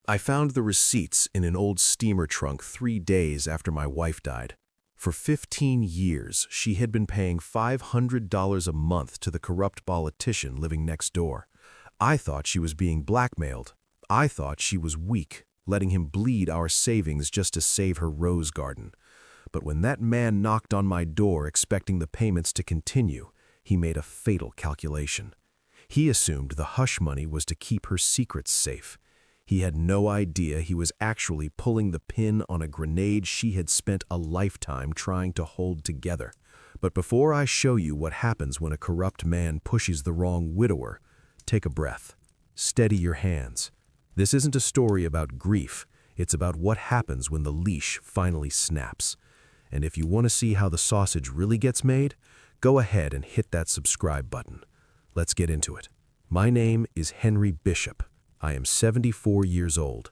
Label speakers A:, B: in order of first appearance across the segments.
A: I found the receipts in an old steamer trunk 3 days after my wife died. For 15 years, she had been paying $500 a month to the corrupt politician living next door. I thought she was being blackmailed. I thought she was weak, letting him bleed our savings just to save her rose garden. But when that man knocked on my door expecting the payments to continue, he made a fatal calculation. He assumed the hush money was to keep her secrets safe. He had no idea he was actually pulling the pin on a grenade she had spent a lifetime trying to hold together. But before I show you what happens when a corrupt man pushes the wrong widower, take a breath. Steady your hands. This isn't a story about grief. It's about what happens when the leash finally snaps. And if you want to see how the sausage really gets made, go ahead and hit that subscribe button. Let's get into it. My name is Henry Bishop. I am 74 years old,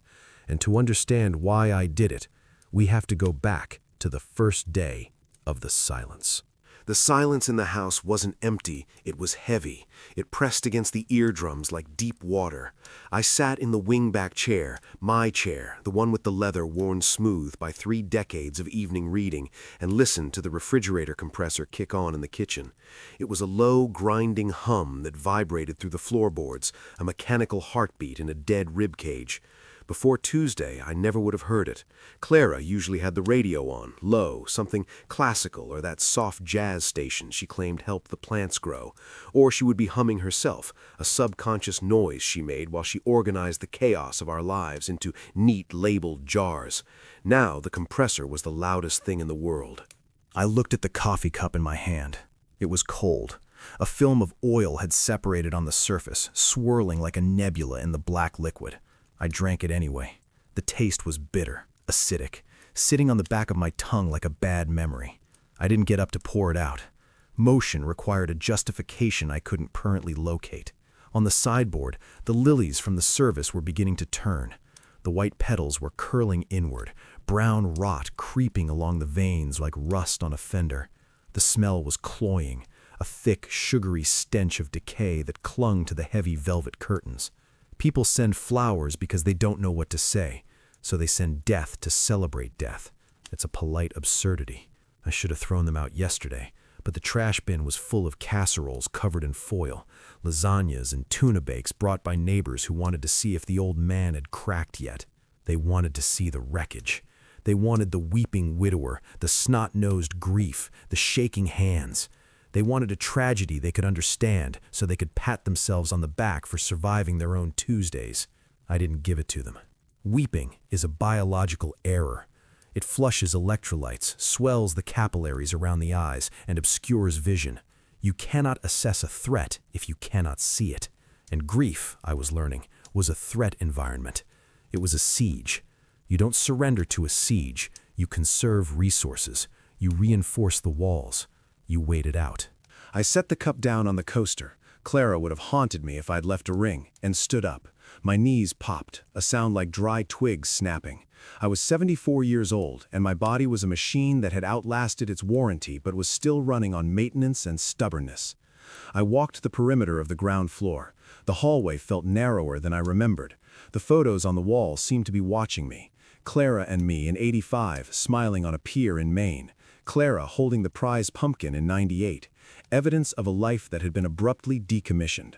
A: and to understand why I did it, we have to go back to the first day of the silence. The silence in the house wasn't empty, it was heavy. It pressed against the eardrums like deep water. I sat in the wingback chair, my chair, the one with the leather worn smooth by 3 decades of evening reading, and listened to the refrigerator compressor kick on in the kitchen. It was a low, grinding hum that vibrated through the floorboards, a mechanical heartbeat in a dead rib cage. Before Tuesday, I never would have heard it. Clara usually had the radio on, low, something classical or that soft jazz station she claimed helped the plants grow. Or she would be humming herself, a subconscious noise she made while she organized the chaos of our lives into neat labeled jars. Now the compressor was the loudest thing in the world.
B: I looked at the coffee cup in my hand. It was cold. A film of oil had separated on the surface, swirling like a nebula in the black liquid. I drank it anyway. The taste was bitter, acidic, sitting on the back of my tongue like a bad memory. I didn't get up to pour it out. Motion required a justification I couldn't currently locate. On the sideboard, the lilies from the service were beginning to turn. The white petals were curling inward, brown rot creeping along the veins like rust on a fender. The smell was cloying, a thick, sugary stench of decay that clung to the heavy velvet curtains. People send flowers because they don't know what to say, so they send death to celebrate death. It's a polite absurdity. I should have thrown them out yesterday, but the trash bin was full of casseroles covered in foil, lasagnas and tuna bakes brought by neighbors who wanted to see if the old man had cracked yet. They wanted to see the wreckage. They wanted the weeping widower, the snot-nosed grief, the shaking hands. They wanted a tragedy they could understand so they could pat themselves on the back for surviving their own Tuesdays. I didn't give it to them. Weeping is a biological error. It flushes electrolytes, swells the capillaries around the eyes, and obscures vision. You cannot assess a threat if you cannot see it. And grief, I was learning, was a threat environment. It was a siege. You don't surrender to a siege. You conserve resources. You reinforce the walls. You wait it out. I set the cup down on the coaster. Clara would have haunted me if I'd left a ring, and stood up. My knees popped, a sound like dry twigs snapping. I was 74 years old, and my body was a machine that had outlasted its warranty but was still running on maintenance and stubbornness. I walked the perimeter of the ground floor. The hallway felt narrower than I remembered. The photos on the wall seemed to be watching me. Clara and me in '85, smiling on a pier in Maine. Clara holding the prize pumpkin in '98, evidence of a life that had been abruptly decommissioned.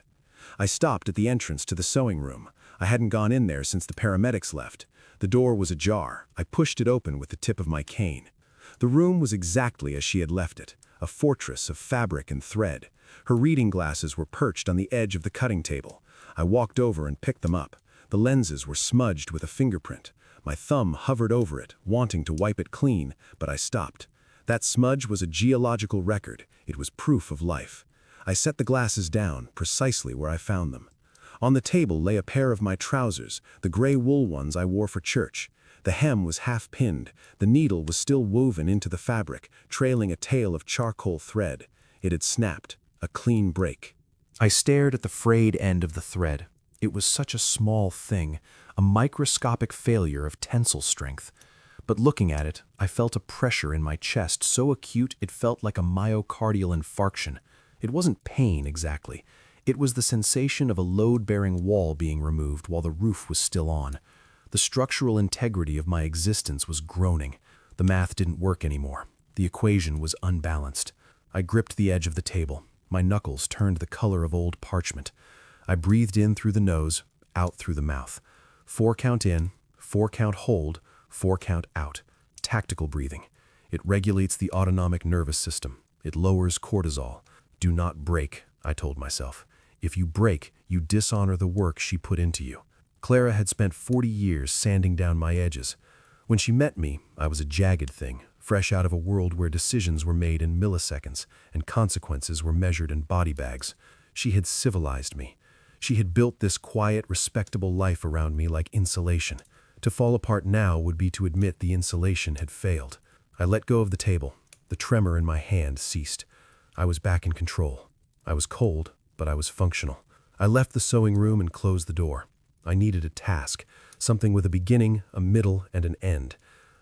B: I stopped at the entrance to the sewing room. I hadn't gone in there since the paramedics left. The door was ajar. I pushed it open with the tip of my cane. The room was exactly as she had left it, a fortress of fabric and thread. Her reading glasses were perched on the edge of the cutting table. I walked over and picked them up. The lenses were smudged with a fingerprint. My thumb hovered over it, wanting to wipe it clean, but I stopped. That smudge was a geological record. It was proof of life. I set the glasses down, precisely where I found them. On the table lay a pair of my trousers, the gray wool ones I wore for church. The hem was half pinned. The needle was still woven into the fabric, trailing a tail of charcoal thread. It had snapped, a clean break. I stared at the frayed end of the thread. It was such a small thing, a microscopic failure of tensile strength. But looking at it, I felt a pressure in my chest so acute it felt like a myocardial infarction. It wasn't pain exactly. It was the sensation of a load-bearing wall being removed while the roof was still on. The
A: The structural integrity of my existence was groaning. The math didn't work anymore. The equation was unbalanced. I gripped the edge of the table. My knuckles turned the color of old parchment. I breathed in through the nose, out through the mouth. 4 count in, 4 count hold, 4 count out. Tactical breathing. It regulates the autonomic nervous system. It lowers cortisol. Do not break, I told myself. If you break, you dishonor the work she put into you. Clara had spent 40 years sanding down my edges. When she met me, I was a jagged thing, fresh out of a world where decisions were made in milliseconds and consequences were measured in body bags. She had civilized me. She had built this quiet, respectable life around me like insulation. To fall apart now would be to admit the insulation had failed. I let go of the table. The tremor in my hand ceased. I was back in control. I was cold, but I was functional. I left the sewing room and closed the door. I needed a task, something with a beginning, a middle, and an end.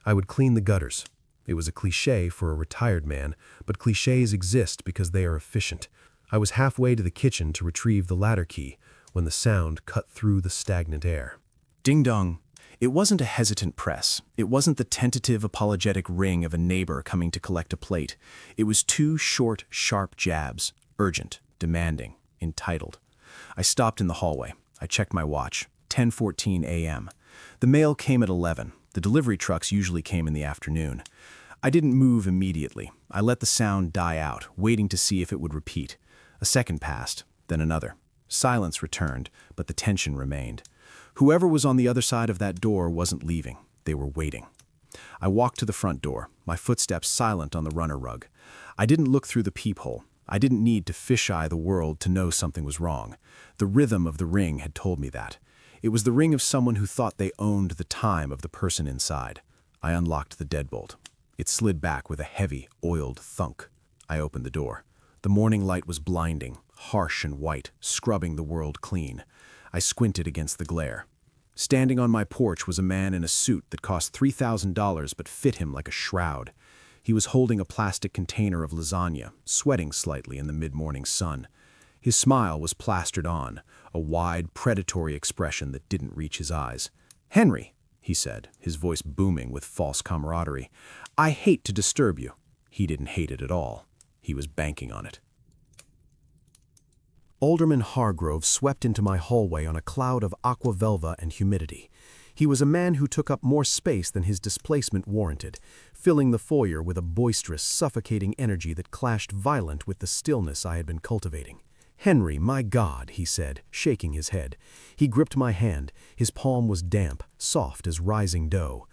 A: I would clean the gutters. It was a cliché for a retired man, but clichés exist because they are efficient. I was halfway to the kitchen to retrieve the ladder key when the sound cut through the stagnant air.
B: Ding-dong. It wasn't a hesitant press. It wasn't the tentative, apologetic ring of a neighbor coming to collect a plate. It was 2 short, sharp jabs, urgent, demanding, entitled. I stopped in the hallway. I checked my watch. 10:14 a.m. The mail came at 11. The delivery trucks usually came in the afternoon. I didn't move immediately. I let the sound die out, waiting to see if it would repeat. A second passed, then another. Silence returned, but the tension remained. Whoever was on the other side of that door wasn't leaving. They were waiting. I walked to the front door, my footsteps silent on the runner rug. I didn't look through the peephole. I didn't need to fisheye the world to know something was wrong. The rhythm of the ring had told me that. It was the ring of someone who thought they owned the time of the person inside. I unlocked the deadbolt. It slid back with a heavy, oiled thunk. I opened the door. The morning light was blinding, harsh and white, scrubbing the world clean. I squinted against the glare. Standing on my porch was a man in a suit that cost $3,000 but fit him like a shroud. He was holding a plastic container of lasagna, sweating slightly in the mid-morning sun. His smile was plastered on, a wide, predatory expression that didn't reach his eyes. "Henry," he said, his voice booming with false camaraderie, "I hate to disturb you." He didn't hate it at all. He was banking on it.
A: Alderman Hargrove swept into my hallway on a cloud of aqua velva and humidity. He was a man who took up more space than his displacement warranted, filling the foyer with a boisterous, suffocating energy that clashed violent with the stillness I had been cultivating. "Henry, my God," he said, shaking his head. He gripped my hand. His palm was damp, soft as rising dough.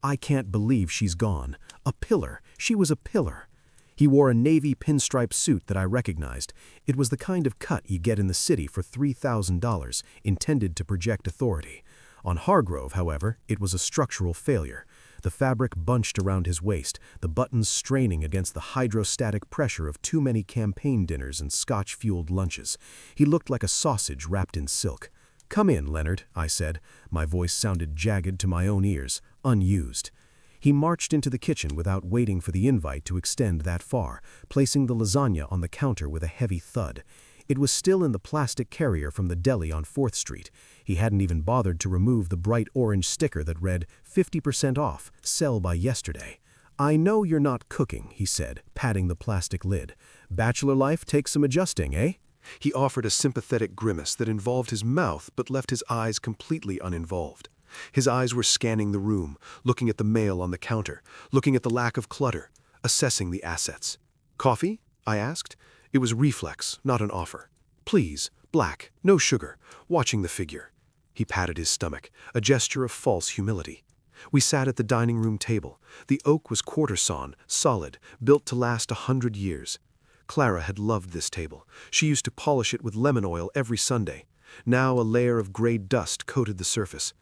A: "I can't believe she's gone. A pillar. She was a pillar." He wore a navy pinstripe suit that I recognized. It was the kind of cut you get in the city for $3,000, intended to project authority. On Hargrove, however, it was a structural failure. The fabric bunched around his waist, the buttons straining against the hydrostatic pressure of too many campaign dinners and Scotch-fueled lunches. He looked like a sausage wrapped in silk. "Come in, Leonard," I said. My voice sounded jagged to my own ears, unused. He marched into the kitchen without waiting for the invite to extend that far, placing the lasagna on the counter with a heavy thud. It was still in the plastic carrier from the deli on 4th Street. He hadn't even bothered to remove the bright orange sticker that read, 50% off, sell by yesterday. "I know you're not cooking," he said, patting the plastic lid. "Bachelor life takes some adjusting, eh?" He offered a sympathetic grimace that involved his mouth but left his eyes completely uninvolved. His eyes were scanning the room, looking at the mail on the counter, looking at the lack of clutter, assessing the assets. "Coffee?" I asked. It was reflex, not an offer. "Please, black, no sugar," watching the figure. He patted his stomach, a gesture of false humility. We sat at the dining room table. The oak was quarter-sawn, solid, built to last 100 years. Clara had loved this table. She used to polish it with lemon oil every Sunday. Now a layer of gray dust coated the surface.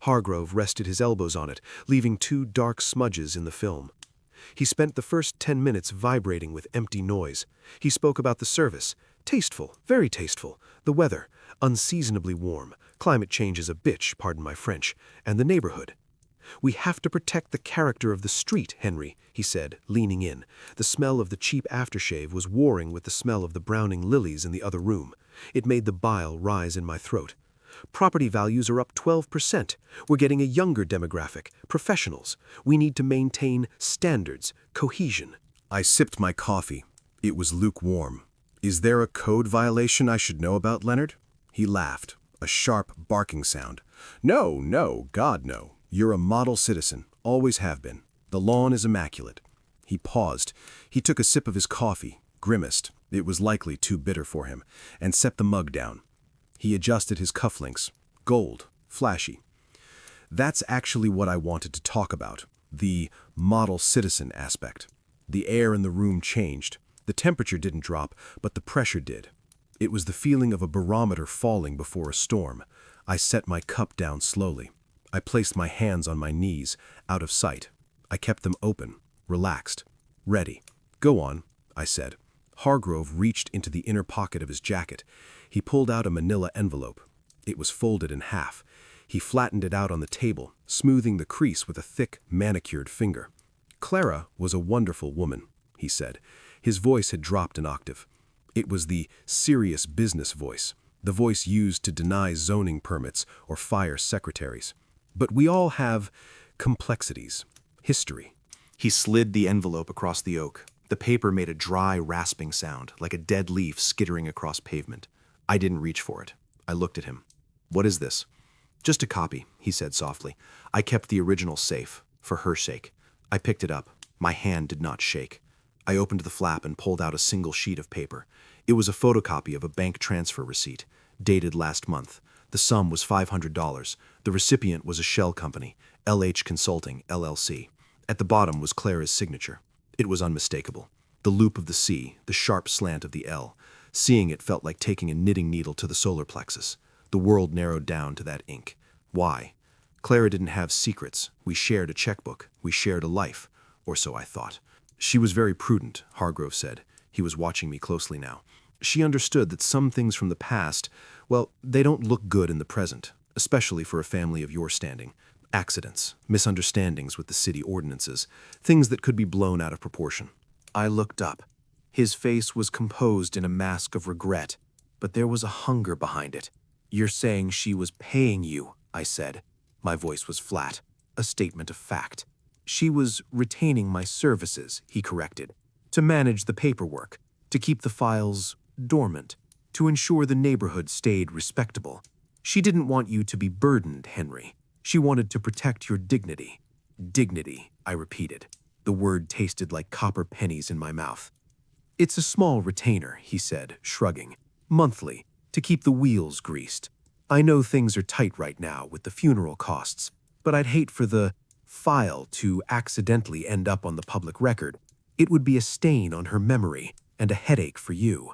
A: Hargrove rested his elbows on it, leaving 2 dark smudges in the film. He spent the first 10 minutes vibrating with empty noise. He spoke about the service. Tasteful, very tasteful. The weather, unseasonably warm. Climate change is a bitch, pardon my French. And the neighborhood. "We have to protect the character of the street, Henry," he said, leaning in. The smell of the cheap aftershave was warring with the smell of the browning lilies in the other room. It made the bile rise in my throat.
C: Property values are up 12%. We're getting a younger demographic, professionals. We need to maintain standards, cohesion.
A: I sipped my coffee. It was lukewarm. Is there a code violation I should know about, Leonard? He laughed, a sharp, barking sound. No, God no. You're a model citizen, always have been. The lawn is immaculate. He paused. He took a sip of his coffee, grimaced. It was likely too bitter for him, and set the mug down. He adjusted his cufflinks. Gold, flashy. That's actually what I wanted to talk about, the model citizen aspect. The air in the room changed. The temperature didn't drop, but the pressure did. It was the feeling of a barometer falling before a storm. I set my cup down slowly. I placed my hands on my knees, out of sight. I kept them open, relaxed, ready. Go on, I said. Hargrove reached into the inner pocket of his jacket. He pulled out a manila envelope. It was folded in half. He flattened it out on the table, smoothing the crease with a thick, manicured finger. Clara was a wonderful woman, he said. His voice had dropped an octave. It was the serious business voice, the voice used to deny zoning permits or fire secretaries. But we all have complexities, history.
B: He slid the envelope across the oak. The paper made a dry, rasping sound, like a dead leaf skittering across pavement. I didn't reach for it. I looked at him. What is this? Just a copy, he said softly. I kept the original safe, for her sake. I picked it up. My hand did not shake. I opened the flap and pulled out a single sheet of paper. It was a photocopy of a bank transfer receipt, dated last month. The sum was $500. The recipient was a shell company, LH Consulting, LLC. At the bottom was Clara's signature. It was unmistakable. The loop of the C, the sharp slant of the L. Seeing it felt like taking a knitting needle to the solar plexus. The world narrowed down to that ink. Why? Clara didn't have secrets. We shared a checkbook. We shared a life. Or so I thought. She was very prudent, Hargrove said. He was watching me closely now. She understood that some things from the past, well, they don't look good in the present, especially for a family of your standing. Accidents, misunderstandings with the city ordinances, things that could be blown out of proportion. I looked up. His face was composed in a mask of regret, but there was a hunger behind it. You're saying she was paying you, I said. My voice was flat, a statement of fact. She was retaining my services, he corrected, to manage the paperwork, to keep the files dormant, to ensure the neighborhood stayed respectable. She didn't want you to be burdened, Henry. She wanted to protect your dignity. Dignity, I repeated. The word tasted like copper pennies in my mouth. It's a small retainer, he said, shrugging. Monthly, to keep the wheels greased. I know things are tight right now with the funeral costs, but I'd hate for the file to accidentally end up on the public record. It would be a stain on her memory and a headache for you.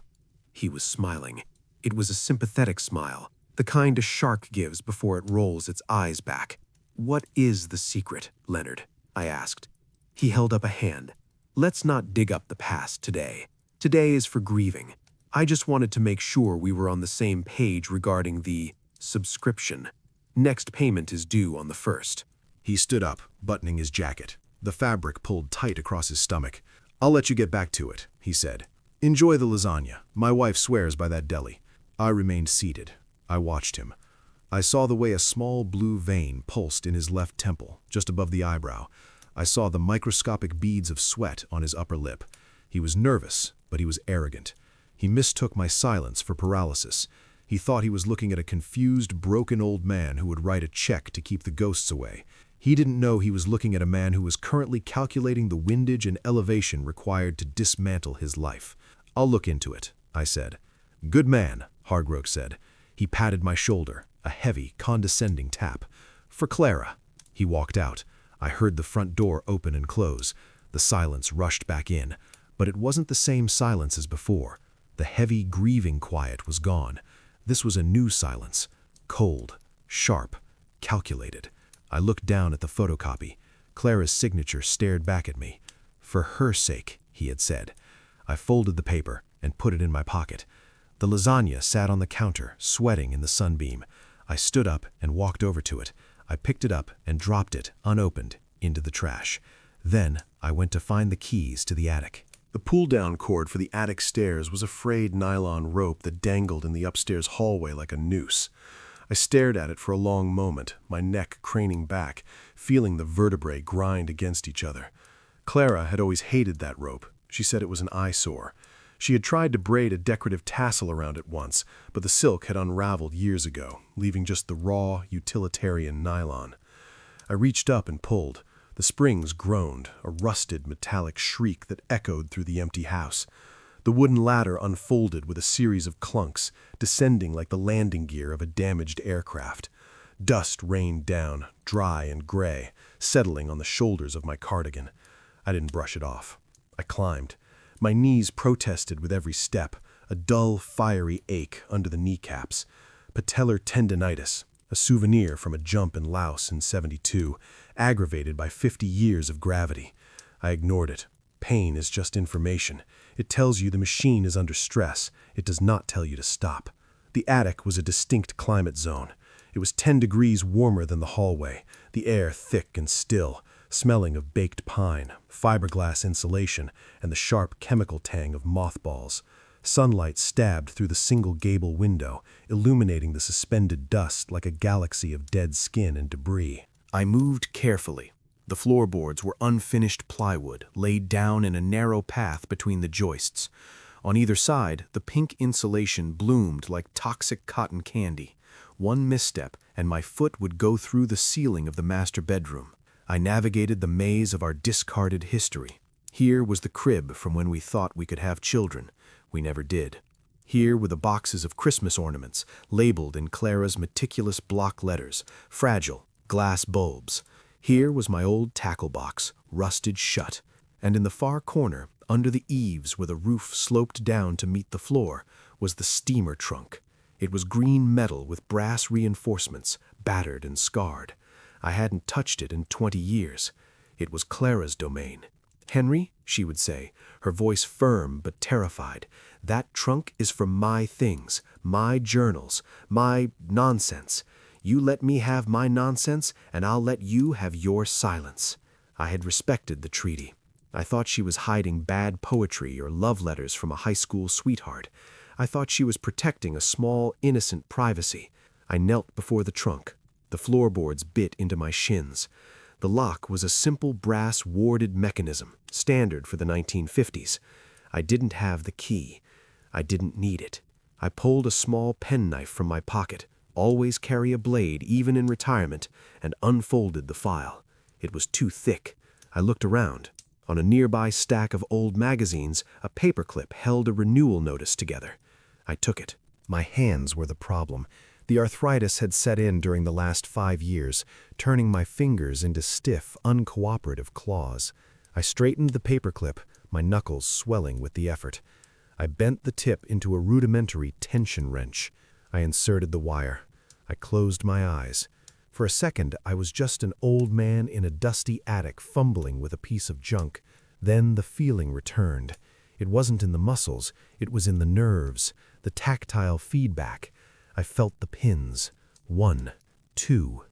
B: He was smiling. It was a sympathetic smile, the kind a shark gives before it rolls its eyes back. What is the secret, Leonard? I asked. He held up a hand. Let's not dig up the past today. Today is for grieving. I just wanted to make sure we were on the same page regarding the subscription. Next payment is due on the 1st.
A: He stood up, buttoning his jacket. The fabric pulled tight across his stomach. I'll let you get back to it, he said. Enjoy the lasagna. My wife swears by that deli. I remained seated. I watched him. I saw the way a small blue vein pulsed in his left temple, just above the eyebrow. I saw the microscopic beads of sweat on his upper lip. He was nervous, but he was arrogant. He mistook my silence for paralysis. He thought he was looking at a confused, broken old man who would write a check to keep the ghosts away. He didn't know he was looking at a man who was currently calculating the windage and elevation required to dismantle his life. I'll look into it, I said. Good man, Hargrove said. He patted my shoulder, a heavy, condescending tap. For Clara. He walked out. I heard the front door open and close. The silence rushed back in, but it wasn't the same silence as before. The heavy, grieving quiet was gone. This was a new silence, cold, sharp, calculated. I looked down at the photocopy. Clara's signature stared back at me. For her sake, he had said. I folded the paper and put it in my pocket. The lasagna sat on the counter, sweating in the sunbeam. I stood up and walked over to it. I picked it up and dropped it, unopened, into the trash. Then I went to find the keys to the attic. The pull-down cord for the attic stairs was a frayed nylon rope that dangled in the upstairs hallway like a noose. I stared at it for a long moment, my neck craning back, feeling the vertebrae grind against each other. Clara had always hated that rope. She said it was an eyesore. She had tried to braid a decorative tassel around it once, but the silk had unraveled years ago, leaving just the raw, utilitarian nylon. I reached up and pulled. The springs groaned, a rusted metallic shriek that echoed through the empty house. The wooden ladder unfolded with a series of clunks, descending like the landing gear of a damaged aircraft. Dust rained down, dry and gray, settling on the shoulders of my cardigan. I didn't brush it off. I climbed. My knees protested with every step, a dull, fiery ache under the kneecaps. Patellar tendinitis, a souvenir from a jump in Laos in '72, aggravated by 50 years of gravity. I ignored it. Pain is just information. It tells you the machine is under stress. It does not tell you to stop. The attic was a distinct climate zone. It was 10 degrees warmer than the hallway, the air thick and still, smelling of baked pine, fiberglass insulation, and the sharp chemical tang of mothballs. Sunlight stabbed through the single gable window, illuminating the suspended dust like a galaxy of dead skin and debris. I moved carefully. The floorboards were unfinished plywood, laid down in a narrow path between the joists. On either side, the pink insulation bloomed like toxic cotton candy. One misstep, and my foot would go through the ceiling of the master bedroom. I navigated the maze of our discarded history. Here was the crib from when we thought we could have children. We never did. Here were the boxes of Christmas ornaments, labeled in Clara's meticulous block letters, fragile, glass bulbs. Here was my old tackle box, rusted shut. And in the far corner, under the eaves where the roof sloped down to meet the floor, was the steamer trunk. It was green metal with brass reinforcements, battered and scarred. I hadn't touched it in 20 years. It was Clara's domain. "Henry," she would say, her voice firm but terrified, "that trunk is for my things, my journals, my nonsense. You let me have my nonsense, and I'll let you have your silence." I had respected the treaty. I thought she was hiding bad poetry or love letters from a high school sweetheart. I thought she was protecting a small, innocent privacy. I knelt before the trunk. The floorboards bit into my shins. The lock was a simple brass warded mechanism, standard for the 1950s. I didn't have the key. I didn't need it. I pulled a small penknife from my pocket, always carry a blade even in retirement, and unfolded the file. It was too thick. I looked around. On a nearby stack of old magazines, a paperclip held a renewal notice together. I took it. My hands were the problem. The arthritis had set in during the last 5 years, turning my fingers into stiff, uncooperative claws. I straightened the paperclip, my knuckles swelling with the effort. I bent the tip into a rudimentary tension wrench. I inserted the wire. I closed my eyes. For a second, I was just an old man in a dusty attic fumbling with a piece of junk. Then the feeling returned. It wasn't in the muscles, it was in the nerves, the tactile feedback. I felt the pins. 1, 2,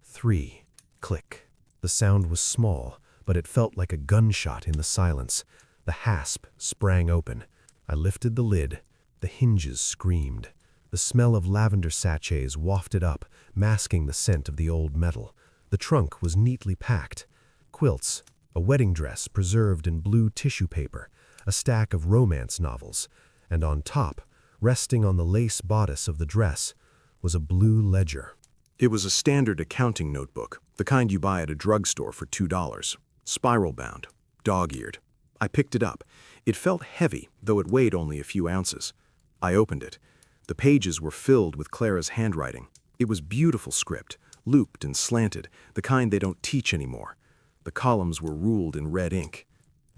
A: 3. Click. The sound was small, but it felt like a gunshot in the silence. The hasp sprang open. I lifted the lid. The hinges screamed. The smell of lavender sachets wafted up, masking the scent of the old metal. The trunk was neatly packed. Quilts, a wedding dress preserved in blue tissue paper, a stack of romance novels, and on top, resting on the lace bodice of the dress, was a blue ledger. It was a standard accounting notebook, the kind you buy at a drugstore for $2, spiral-bound, dog-eared. I picked it up. It felt heavy, though it weighed only a few ounces. I opened it. The pages were filled with Clara's handwriting. It was beautiful script, looped and slanted, the kind they don't teach anymore. The columns were ruled in red ink.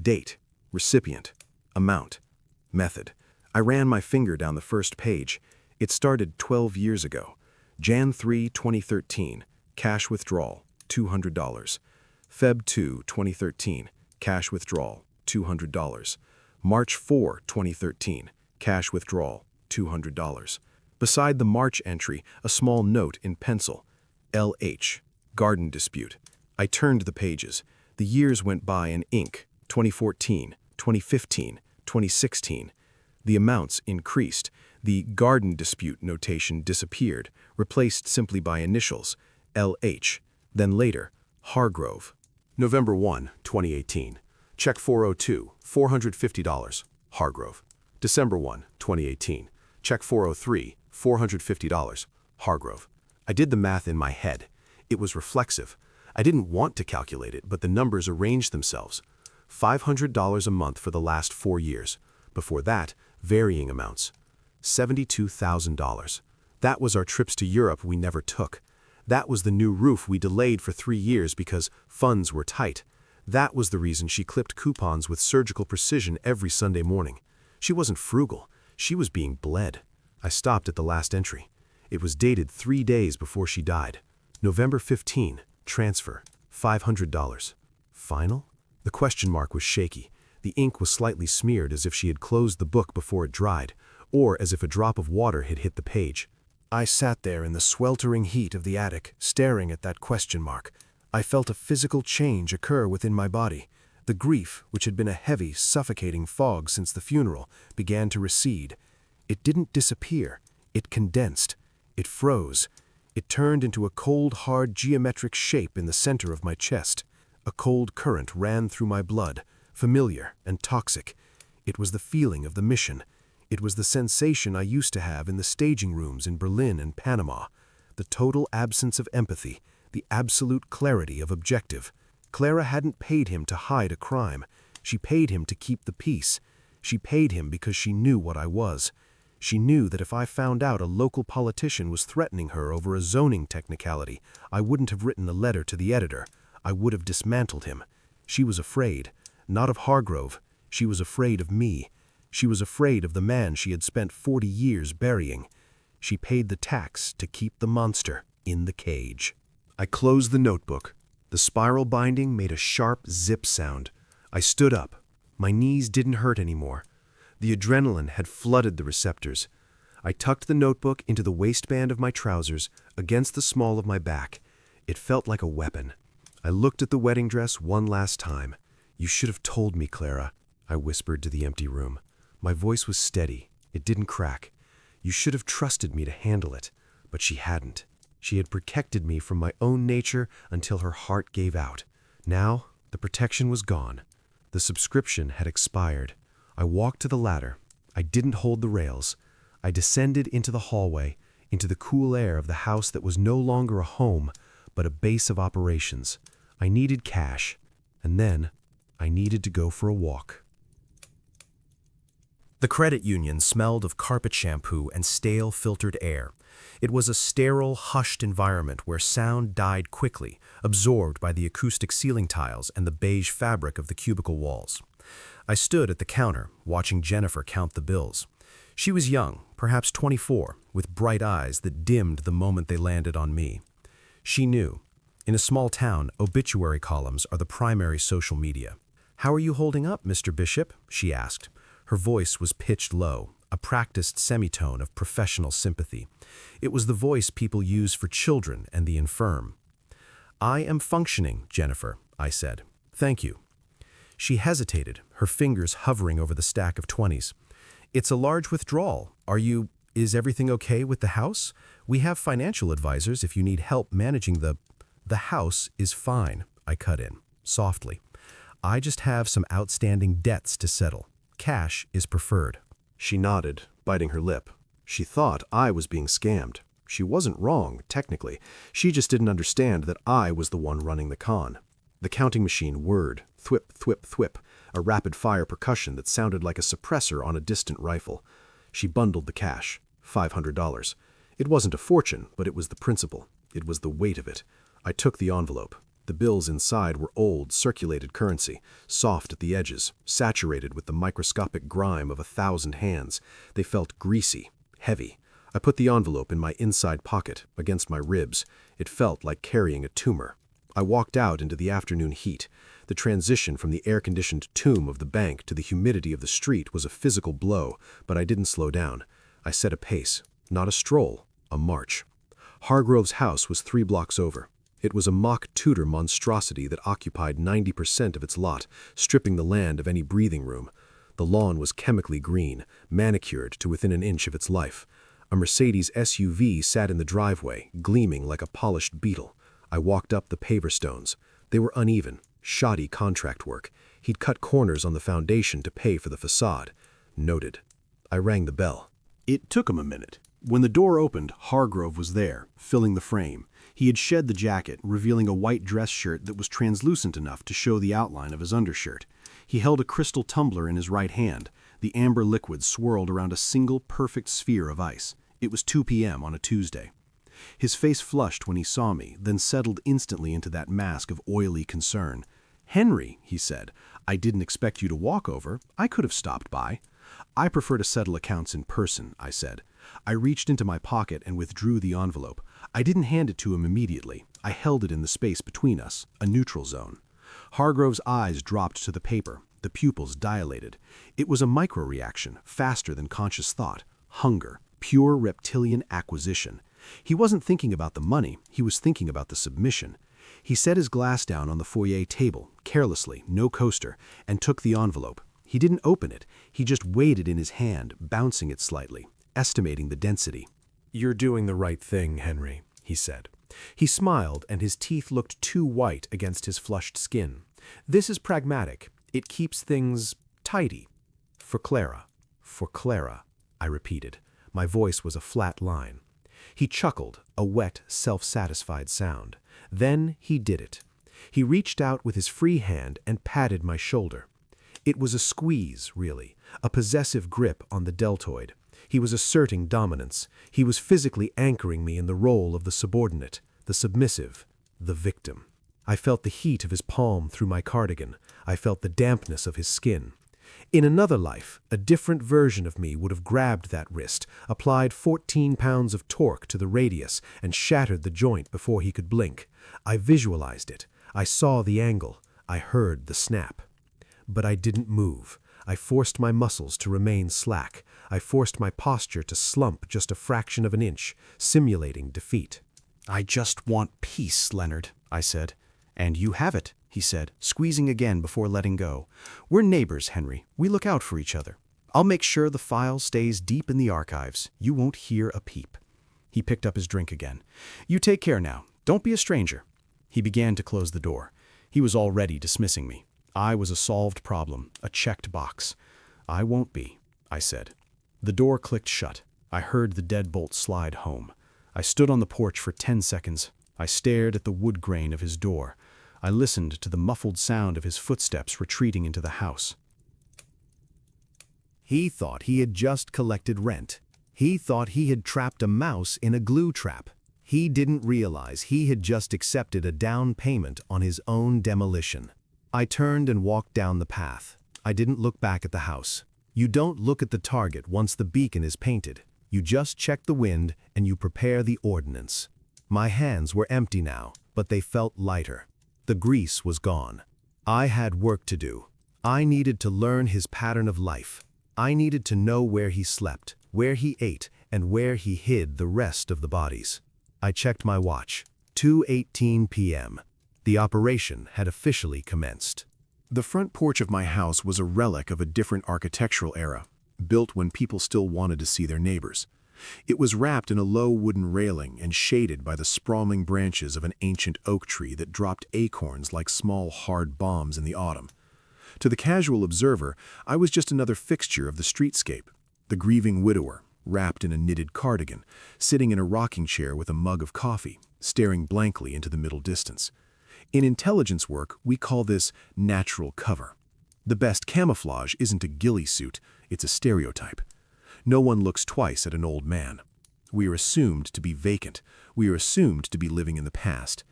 A: Date, recipient, amount, method. I ran my finger down the first page. It started 12 years ago. Jan 3, 2013, cash withdrawal, $200. Feb 2, 2013, cash withdrawal, $200. March 4, 2013, cash withdrawal, $200. Beside the March entry, a small note in pencil. LH, garden dispute. I turned the pages. The years went by in ink. 2014, 2015, 2016. The amounts increased.
C: The garden dispute notation disappeared, replaced simply by initials, LH, then later, Hargrove. November 1, 2018. Check 402, $450, Hargrove. December 1, 2018. Check 403, $450, Hargrove. I did the math in my head. It was reflexive. I didn't want to calculate it, but the numbers arranged themselves. $500 a month for the last 4 years. Before that, varying amounts. $72,000. That was our trips to Europe we never took. That was the new roof we delayed for 3 years because funds were tight. That was the reason she clipped coupons with surgical precision every Sunday morning. She wasn't frugal. She was being bled. I stopped at the last entry. It was dated 3 days before she died. November 15, transfer, $500. Final? The question mark was shaky. The ink was slightly smeared as if she had closed the book before it dried, or as if a drop of water had hit the page. I sat there in the sweltering heat of the attic, staring at that question mark. I felt a physical change occur within my body. The grief, which had been a heavy, suffocating fog since the funeral, began to recede. It didn't disappear. It condensed. It froze. It turned into a cold, hard geometric shape in the center of my chest. A cold current ran through my blood, familiar and toxic. It was the feeling of the mission. It was the sensation I used to have in the staging rooms in Berlin and Panama. The total absence of empathy, the absolute clarity of objective. Clara hadn't paid him to hide a crime. She paid him to keep the peace. She paid him because she knew what I was. She knew that if I found out a local politician was threatening her over a zoning technicality, I wouldn't have written a letter to the editor. I would have dismantled him. She was afraid, not of Hargrove. She was afraid of me. She was afraid of the man she had spent 40 years burying. She paid the tax to keep the monster in the cage. I closed the notebook. The spiral binding made a sharp zip sound. I stood up. My knees didn't hurt anymore. The adrenaline had flooded the receptors. I tucked the notebook into the waistband of my trousers, against the small of my back. It felt like a weapon. I looked at the wedding dress one last time. "You should have told me, Clara," I whispered to the empty room. My voice was steady. It didn't crack. "You should have trusted me to handle it." But she hadn't. She had protected me from my own nature until her heart gave out. Now, the protection was gone. The subscription had expired. I walked to the ladder. I didn't hold the rails. I descended into the hallway, into the cool air of the house that was no longer a home, but a base of operations. I needed cash, and then I needed to go for a walk. The credit union smelled of carpet shampoo and stale filtered air. It was a sterile, hushed environment where sound died quickly, absorbed by the acoustic ceiling tiles and the beige fabric of the cubicle walls. I stood at the counter, watching Jennifer count the bills. She was young, perhaps 24, with bright eyes that dimmed the moment they landed on me. She knew. In a small town, obituary columns are the primary social media. "How are you holding up, Mr. Bishop?" she asked. Her voice was pitched low, a practiced semitone of professional sympathy. It was the voice people use for children and the infirm. "I am functioning, Jennifer," I said. "Thank you." She hesitated, her fingers hovering over the stack of 20s. "It's a large withdrawal. Is everything okay with the house? We have financial advisors if you need help managing the house is fine," I cut in, softly. "I just have some outstanding debts to settle. Cash is preferred." She nodded, biting her lip. She thought I was being scammed. She wasn't wrong, technically. She just didn't understand that I was the one running the con. The counting machine whirred, thwip, thwip, thwip, a rapid-fire percussion that sounded like a suppressor on a distant rifle. She bundled the cash, $500. It wasn't a fortune, but it was the principle. It was the weight of it. I took the envelope. The bills inside were old, circulated currency, soft at the edges, saturated with the microscopic grime of 1,000 hands. They felt greasy, heavy. I put the envelope in my inside pocket, against my ribs. It felt like carrying a tumor. I walked out into the afternoon heat. The transition from the air-conditioned tomb of the bank to the humidity of the street was a physical blow, but I didn't slow down. I set a pace, not a stroll, a march. Hargrove's house was 3 blocks over. It was a mock Tudor monstrosity that occupied 90% of its lot, stripping the land of any breathing room. The lawn was chemically green, manicured to within an inch of its life. A Mercedes SUV sat in the driveway, gleaming like a polished beetle. I walked up the paver stones. They were uneven, shoddy contract work. He'd cut corners on the foundation to pay for the facade. Noted. I rang the bell.
D: It took him a minute. When the door opened, Hargrove was there, filling the frame. He had shed the jacket, revealing a white dress shirt that was translucent enough to show the outline of his undershirt. He held a crystal tumbler in his right hand. The amber liquid swirled around a single perfect sphere of ice. It was 2 p.m. on a Tuesday. His face flushed when he saw me, then settled instantly into that mask of oily concern. "Henry," he said, "I didn't expect you to walk over. I could have stopped by." "I prefer to settle accounts in person," I said. I reached into my pocket and withdrew the envelope. I didn't hand it to him immediately. I held it in the space between us, a neutral zone. Hargrove's eyes dropped to the paper. The pupils dilated. It was a micro-reaction, faster than conscious thought. Hunger, pure reptilian acquisition. He wasn't thinking about the money, he was thinking about the submission. He set his glass down on the foyer table, carelessly, no coaster, and took the envelope. He didn't open it, he just weighed it in his hand, bouncing it slightly, estimating the density.
C: "You're doing the right thing, Henry," he said. He smiled, and his teeth looked too white against his flushed skin. "This is pragmatic. It keeps things tidy. For Clara. For Clara," I repeated. My voice was a flat line. He chuckled, a wet, self-satisfied sound. Then he did it. He reached out with his free hand and patted my shoulder. It was a squeeze, really, a possessive grip on the deltoid. He was asserting dominance. He was physically anchoring me in the role of the subordinate, the submissive, the victim. I felt the heat of his palm through my cardigan. I felt the dampness of his skin. In another life, a different version of me would have grabbed that wrist, applied 14 pounds of torque to the radius, and shattered the joint before he could blink. I visualized it. I saw the angle. I heard the snap. But I didn't move. I forced my muscles to remain slack. I forced my posture to slump just a fraction of an inch, simulating defeat.
D: "I just want peace, Leonard," I said. "And you have it," he said, squeezing again before letting go. "We're neighbors, Henry. We look out for each other. I'll make sure the file stays deep in the archives. You won't hear a peep." He picked up his drink again. "You take care now. Don't be a stranger." He began to close the door. He was already dismissing me. I was a solved problem, a checked box. "I won't be," I said. The door clicked shut. I heard the deadbolt slide home. I stood on the porch for 10 seconds. I stared at the wood grain of his door. I listened to the muffled sound of his footsteps retreating into the house.
B: He thought he had just collected rent. He thought he had trapped a mouse in a glue trap. He didn't realize he had just accepted a down payment on his own demolition. I turned and walked down the path. I didn't look back at the house. You don't look at the target once the beacon is painted. You just check the wind and you prepare the ordnance. My hands were empty now, but they felt lighter. The grease was gone. I had work to do. I needed to learn his pattern of life. I needed to know where he slept, where he ate, and where he hid the rest of the bodies. I checked my watch. 2:18 p.m. The operation had officially commenced.
C: The front porch of my house was a relic of a different architectural era, built when people still wanted to see their neighbors. It was wrapped in a low wooden railing and shaded by the sprawling branches of an ancient oak tree that dropped acorns like small hard bombs in the autumn. To the casual observer, I was just another fixture of the streetscape, the grieving widower, wrapped in a knitted cardigan, sitting in a rocking chair with a mug of coffee, staring blankly into the middle distance. In intelligence work, we call this natural cover. The best camouflage isn't a ghillie suit, it's a stereotype. No one looks twice at an old man. We are assumed to be vacant. We are assumed to be living in the past.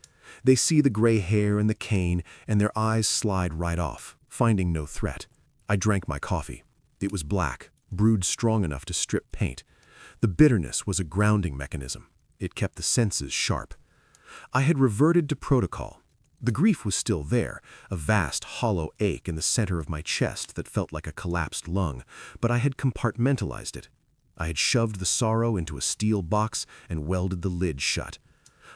C: They see the gray hair and the cane, and their eyes slide right off, finding no threat. I drank my coffee. It was black, brewed strong enough to strip paint. The bitterness was a grounding mechanism. It kept the senses sharp. I had reverted to protocol. The grief was still there, a vast hollow ache in the center of my chest that felt like a collapsed lung, but I had compartmentalized it. I had shoved the sorrow into a steel box and welded the lid shut.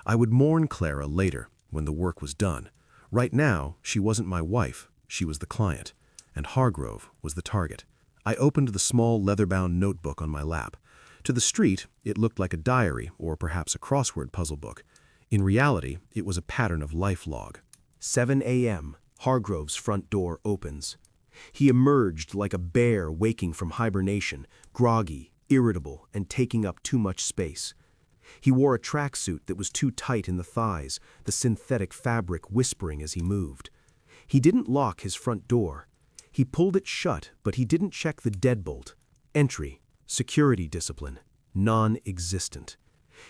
C: I would mourn Clara later, when the work was done. Right now, she wasn't my wife, she was the client, and Hargrove was the target. I opened the small leather-bound notebook on my lap. To the street, it looked like a diary or perhaps a crossword puzzle book. In reality, it was a pattern of life log. 7 a.m. Hargrove's front door opens. He emerged like a bear waking from hibernation, groggy, irritable, and taking up too much space. He wore a tracksuit that was too tight in the thighs, the synthetic fabric whispering as he moved. He didn't lock his front door. He pulled it shut, but he didn't check the deadbolt. Entry, security discipline, non-existent.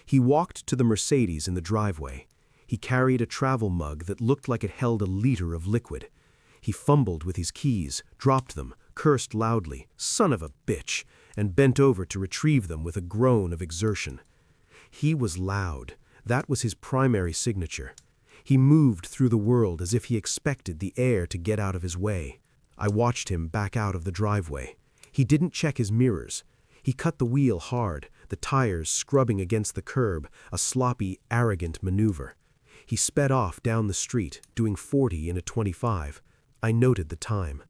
C: He walked to the Mercedes in the driveway. He carried a travel mug that looked like it held a liter of liquid. He fumbled with his keys, dropped them, cursed loudly, "Son of a bitch," and bent over to retrieve them with a groan of exertion. He was loud. That was his primary signature. He moved through the world as if he expected the air to get out of his way. I watched him back out of the driveway. He didn't check his mirrors. He cut the wheel hard, the tires scrubbing against the curb, a sloppy, arrogant maneuver. He sped off down the street, doing 40 in a 25. I noted the time.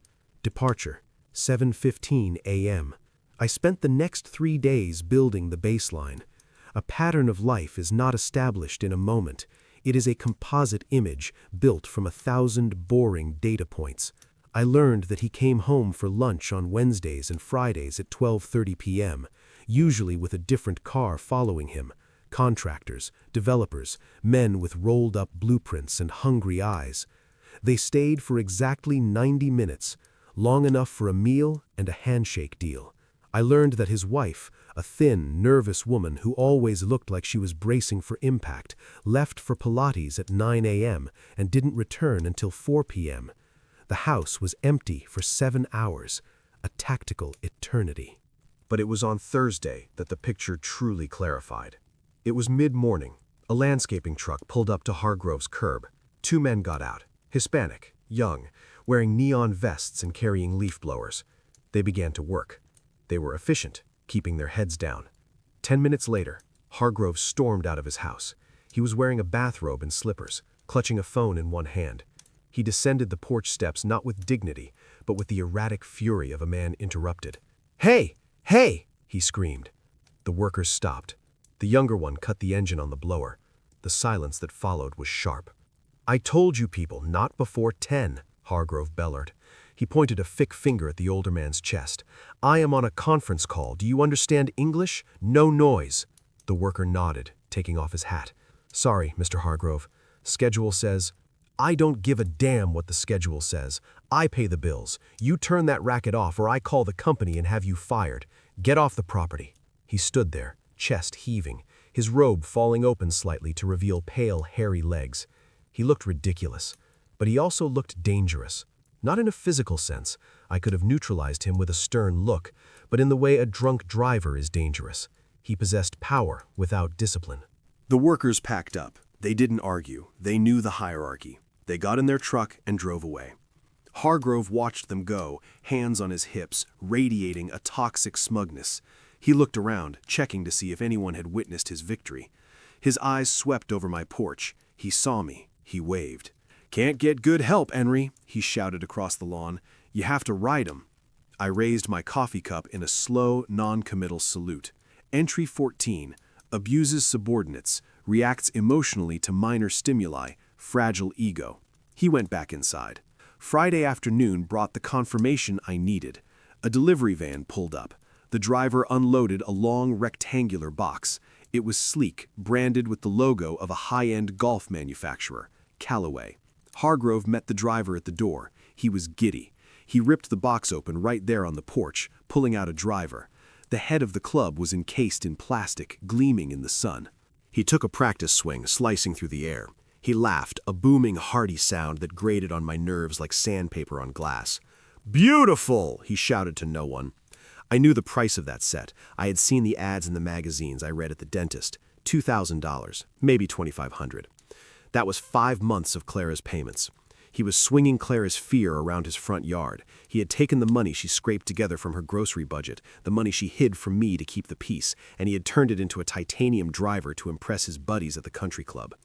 C: Departure, 7:15 a.m. I spent the next 3 days building the baseline. A pattern of life is not established in a moment. It is a composite image built from 1,000 boring data points. I learned that he came home for lunch on Wednesdays and Fridays at 12:30 p.m., usually with a different car following him. Contractors, developers, men with rolled-up blueprints and hungry eyes. They stayed for exactly 90 minutes, long enough for a meal and a handshake deal. I learned that his wife, a thin, nervous woman who always looked like she was bracing for impact, left for Pilates at 9 a.m. and didn't return until 4 p.m. The house was empty for 7 hours, a tactical eternity.
A: But it was on Thursday that the picture truly clarified. It was mid-morning. A landscaping truck pulled up to Hargrove's curb. 2 men got out, Hispanic, young, wearing neon vests and carrying leaf blowers. They began to work. They were efficient, keeping their heads down. 10 minutes later, Hargrove stormed out of his house. He was wearing a bathrobe and slippers, clutching a phone in one hand. He descended the porch steps not with dignity, but with the erratic fury of a man interrupted. "Hey! Hey!" he screamed. The workers stopped. The younger one cut the engine on the blower. The silence that followed was sharp. "I told you people, not before 10, Hargrove bellowed. He pointed a thick finger at the older man's chest. "I am on a conference call. Do you understand English? No noise." The worker nodded, taking off his hat. "Sorry, Mr. Hargrove. Schedule says—" "I don't give a damn what the schedule says. I pay the bills. You turn that racket off or I call the company and have you fired. Get off the property." He stood there, chest heaving, his robe falling open slightly to reveal pale, hairy legs. He looked ridiculous, but he also looked dangerous. Not in a physical sense. I could have neutralized him with a stern look, but in the way a drunk driver is dangerous. He possessed power without discipline.
C: The workers packed up. They didn't argue. They knew the hierarchy. They got in their truck and drove away. Hargrove watched them go, hands on his hips, radiating a toxic smugness. He looked around, checking to see if anyone had witnessed his victory. His eyes swept over my porch. He saw me. He waved. "Can't get good help, Henry," he shouted across the lawn. "You have to ride 'em." I raised my coffee cup in a slow, non-committal salute. Entry 14. Abuses subordinates, reacts emotionally to minor stimuli, fragile ego. He went back inside. Friday afternoon brought the confirmation I needed. A delivery van pulled up. The driver unloaded a long rectangular box. It was sleek, branded with the logo of a high-end golf manufacturer, Callaway. Hargrove met the driver at the door. He was giddy. He ripped the box open right there on the porch, pulling out a driver. The head of the club was encased in plastic, gleaming in the sun. He took a practice swing, slicing through the air. He laughed, a booming, hearty sound that grated on my nerves like sandpaper on glass. "Beautiful!" he shouted to no one. I knew the price of that set. I had seen the ads in the magazines I read at the dentist. $2,000, maybe $2,500. That was 5 months of Clara's payments. He was swinging Clara's fear around his front yard. He had taken the money she scraped together from her grocery budget, the money she hid from me to keep the peace, and he had turned it into a titanium driver to impress his buddies at the country club.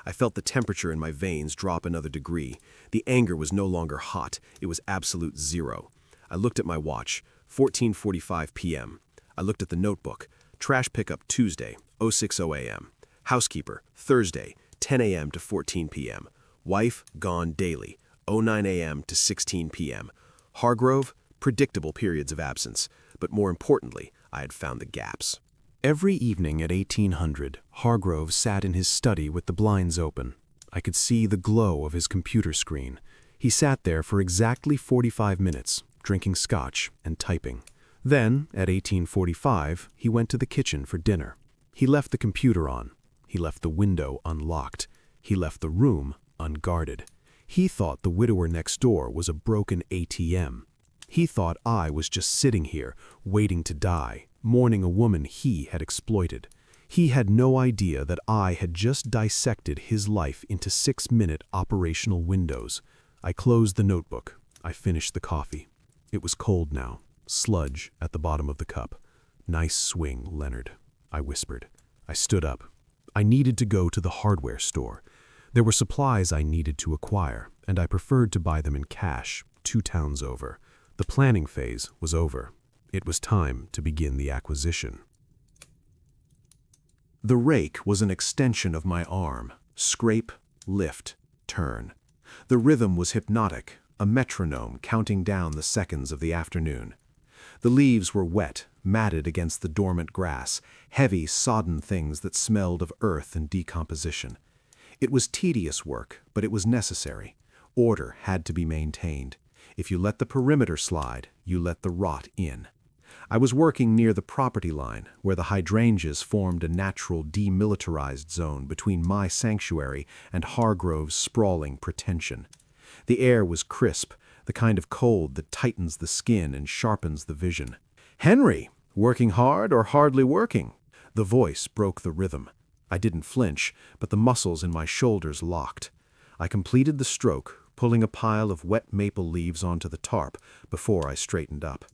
C: I felt the temperature in my veins drop another degree. The anger was no longer hot. It was absolute zero. I looked at my watch. 14:45 p.m. I looked at the notebook. Trash pickup Tuesday, 06:00 a.m. Housekeeper, Thursday, 10 a.m. to 14 p.m. Wife, gone daily, 09 a.m. to 16 p.m. Hargrove, predictable periods of absence, but more importantly, I had found the gaps.
A: Every evening at 1800, Hargrove sat in his study with the blinds open. I could see the glow of his computer screen. He sat there for exactly 45 minutes, drinking scotch and typing. Then, at 1845, he went to the kitchen for dinner. He left the computer on. He left the window unlocked. He left the room unguarded. He thought the widower next door was a broken ATM. He thought I was just sitting here, waiting to die, mourning a woman he had exploited. He had no idea that I had just dissected his life into 6-minute operational windows. I closed the notebook. I finished the coffee. It was cold now, sludge at the bottom of the cup. "Nice swing, Leonard," I whispered. I stood up. I needed to go to the hardware store. There were supplies I needed to acquire, and I preferred to buy them in cash, 2 towns over. The planning phase was over. It was time to begin the acquisition. The rake was an extension of my arm. Scrape, lift, turn. The rhythm was hypnotic, a metronome counting down the seconds of the afternoon. The leaves were wet, matted against the dormant grass, heavy, sodden things that smelled of earth and decomposition. It was tedious work, but it was necessary. Order had to be maintained. If you let the perimeter slide, you let the rot in. I was working near the property line, where the hydrangeas formed a natural demilitarized zone between my sanctuary and Hargrove's sprawling pretension. The air was crisp, the kind of cold that tightens the skin and sharpens the vision. "Henry, working hard or hardly working?" The voice broke the rhythm. I didn't flinch, but the muscles in my shoulders locked. I completed the stroke, pulling a pile of wet maple leaves onto the tarp before I straightened up.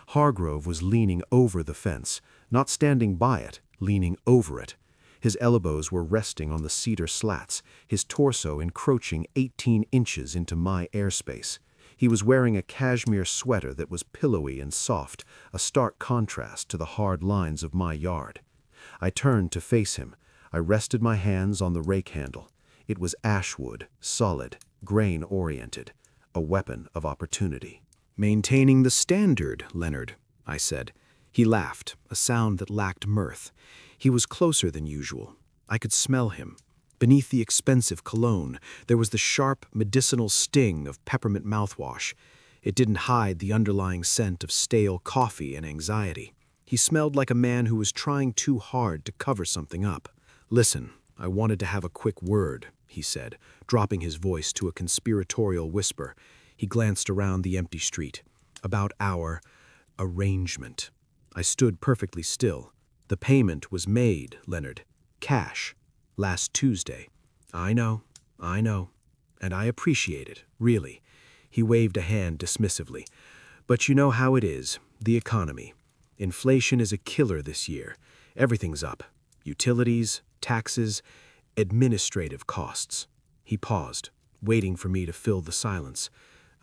A: Hargrove was leaning over the fence, not standing by it, leaning over it. His elbows were resting on the cedar slats, his torso encroaching 18 inches into my airspace. He was wearing a cashmere sweater that was pillowy and soft, a stark contrast to the hard lines of my yard. I turned to face him. I rested my hands on the rake handle. It was ashwood, solid, grain-oriented, a weapon of opportunity.
B: "Maintaining the standard, Leonard," I said. He laughed, a sound that lacked mirth. He was closer than usual. I could smell him. Beneath the expensive cologne, there was the sharp, medicinal sting of peppermint mouthwash. It didn't hide the underlying scent of stale coffee and anxiety. He smelled like a man who was trying too hard to cover something up. "Listen, I wanted to have a quick word," he said, dropping his voice to a conspiratorial whisper. He glanced around the empty street. "About our arrangement." I stood perfectly still. "The payment was made, Leonard. Cash. Last Tuesday." I know. And I appreciate it, really." He waved a hand dismissively. "But you know how it is, the economy. Inflation is a killer this year. Everything's up. Utilities, taxes, administrative costs." He paused, waiting for me to fill the silence.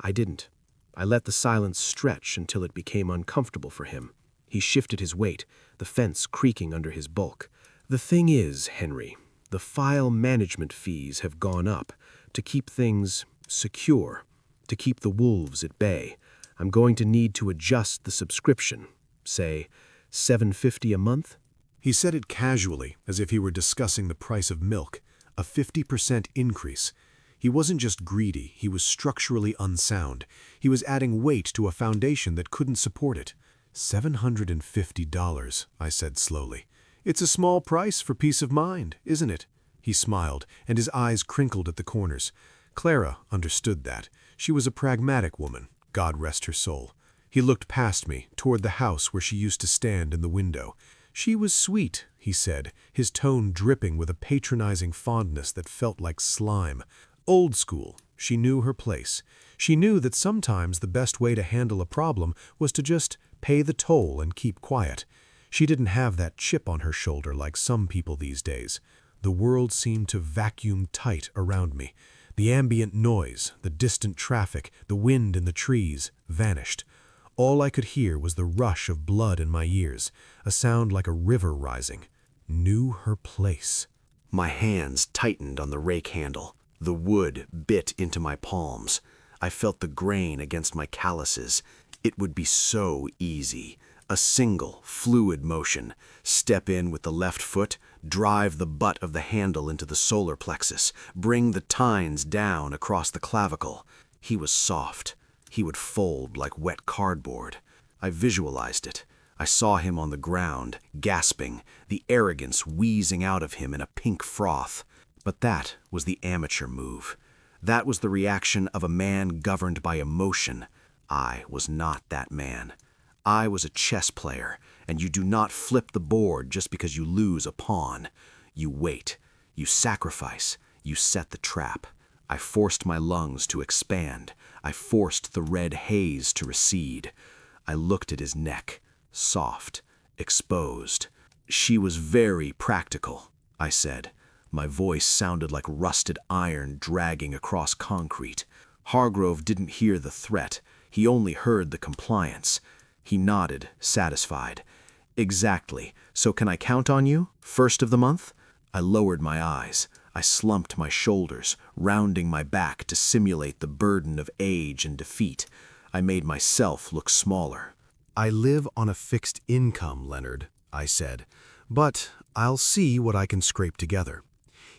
B: I didn't. I let the silence stretch until it became uncomfortable for him. He shifted his weight, the fence creaking under his bulk. "The thing is, Henry, the file management fees have gone up to keep things secure, to keep the wolves at bay. I'm going to need to adjust the subscription, say $7.50 a month."
C: He said it casually, as if he were discussing the price of milk, a 50% increase. He wasn't just greedy, he was structurally unsound. He was adding weight to a foundation that couldn't support it. $750, I said slowly. "It's a small price for peace of mind, isn't it?" He smiled, and his eyes crinkled at the corners. Clara understood that. She was a pragmatic woman, God rest her soul. He looked past me, toward the house where she used to stand in the window. "She was sweet," he said, his tone dripping with a patronizing fondness that felt like slime. Old school. She knew her place. She knew that sometimes the best way to handle a problem was to just pay the toll and keep quiet. She didn't have that chip on her shoulder like some people these days. The world seemed to vacuum tight around me. The ambient noise, the distant traffic, the wind in the trees vanished. All I could hear was the rush of blood in my ears, a sound like a river rising. Knew her place.
D: My hands tightened on the rake handle. The wood bit into my palms. I felt the grain against my calluses. It would be so easy. A single, fluid motion. Step in with the left foot, drive the butt of the handle into the solar plexus, bring the tines down across the clavicle. He was soft. He would fold like wet cardboard. I visualized it. I saw him on the ground, gasping, the arrogance wheezing out of him in a pink froth. But that was the amateur move. That was the reaction of a man governed by emotion. I was not that man. I was a chess player, and you do not flip the board just because you lose a pawn. You wait. You sacrifice. You set the trap. I forced my lungs to expand. I forced the red haze to recede. I looked at his neck, soft, exposed. She was very practical, I said. My voice sounded like rusted iron dragging across concrete. Hargrove didn't hear the threat. He only heard the compliance. He nodded, satisfied. Exactly. So can I count on you? First of the month? I lowered my eyes. I slumped my shoulders, rounding my back to simulate the burden of age and defeat. I made myself look smaller.
C: I live on a fixed income, Leonard, I said, but I'll see what I can scrape together.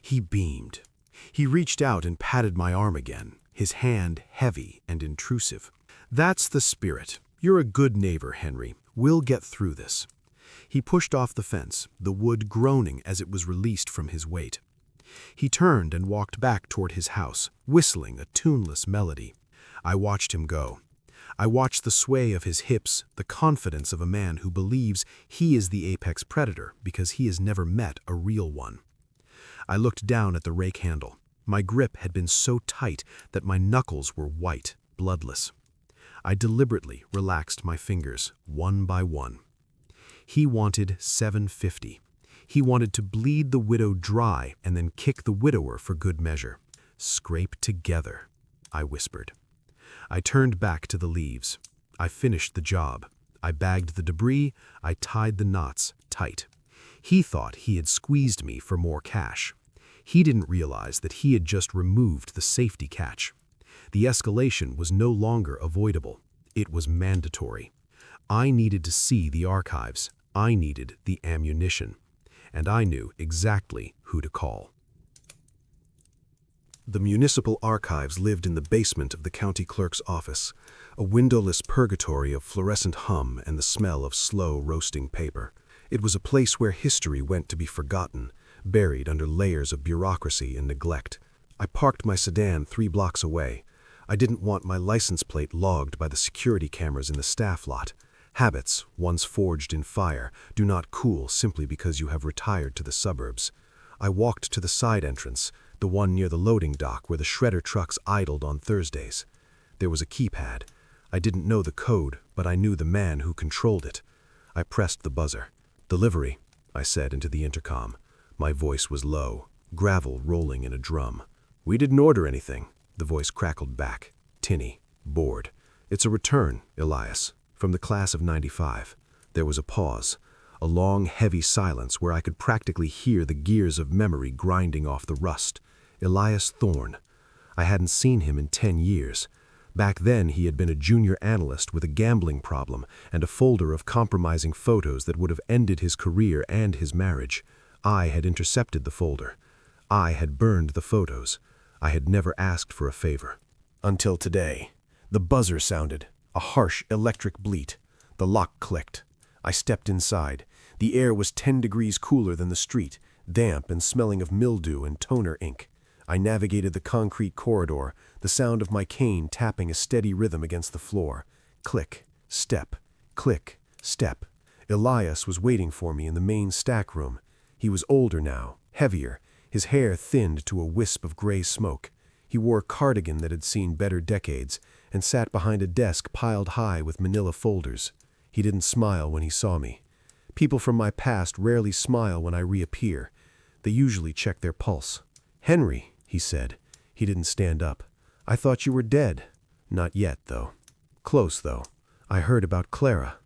C: He beamed. He reached out and patted my arm again, his hand heavy and intrusive. That's the spirit. You're a good neighbor, Henry. We'll get through this. He pushed off the fence, the wood groaning as it was released from his weight. He turned and walked back toward his house, whistling a tuneless melody. I watched him go. I watched the sway of his hips, the confidence of a man who believes he is the apex predator because he has never met a real one. I looked down at the rake handle. My grip had been so tight that my knuckles were white, bloodless. I deliberately relaxed my fingers, one by one. He wanted $750. He wanted to bleed the widow dry and then kick the widower for good measure. Scrape together, I whispered. I turned back to the leaves. I finished the job. I bagged the debris. I tied the knots tight. He thought he had squeezed me for more cash. He didn't realize that he had just removed the safety catch. The escalation was no longer avoidable. It was mandatory. I needed to see the archives. I needed the ammunition. And I knew exactly who to call. The municipal archives lived in the basement of the county clerk's office, a windowless purgatory of fluorescent hum and the smell of slow roasting paper. It was a place where history went to be forgotten, buried under layers of bureaucracy and neglect. I parked my sedan 3 blocks away. I didn't want my license plate logged by the security cameras in the staff lot. Habits, once forged in fire, do not cool simply because you have retired to the suburbs. I walked to the side entrance, the one near the loading dock where the shredder trucks idled on Thursdays. There was a keypad. I didn't know the code, but I knew the man who controlled it. I pressed the buzzer. "Delivery," I said into the intercom. My voice was low, gravel rolling in a drum. "We didn't order anything," the voice crackled back, tinny, bored. "It's a return, Elias, from the class of '95. There was a pause, a long, heavy silence where I could practically hear the gears of memory grinding off the rust. Elias Thorne. I hadn't seen him in 10 years. Back then he had been a junior analyst with a gambling problem and a folder of compromising photos that would have ended his career and his marriage. I had intercepted the folder. I had burned the photos. I had never asked for a favor. Until today. The buzzer sounded, a harsh electric bleat. The lock clicked. I stepped inside. The air was 10 degrees cooler than the street, damp and smelling of mildew and toner ink. I navigated the concrete corridor, the sound of my cane tapping a steady rhythm against the floor. Click, step, click, step. Elias was waiting for me in the main stack room. He was older now, heavier, his hair thinned to a wisp of gray smoke. He wore a cardigan that had seen better decades and sat behind a desk piled high with manila folders. He didn't smile when he saw me. People from my past rarely smile when I reappear. They usually check their pulse. "Henry," he said. He didn't stand up. "I thought you were dead." "Not yet, though." "Close, though. I heard about Clara.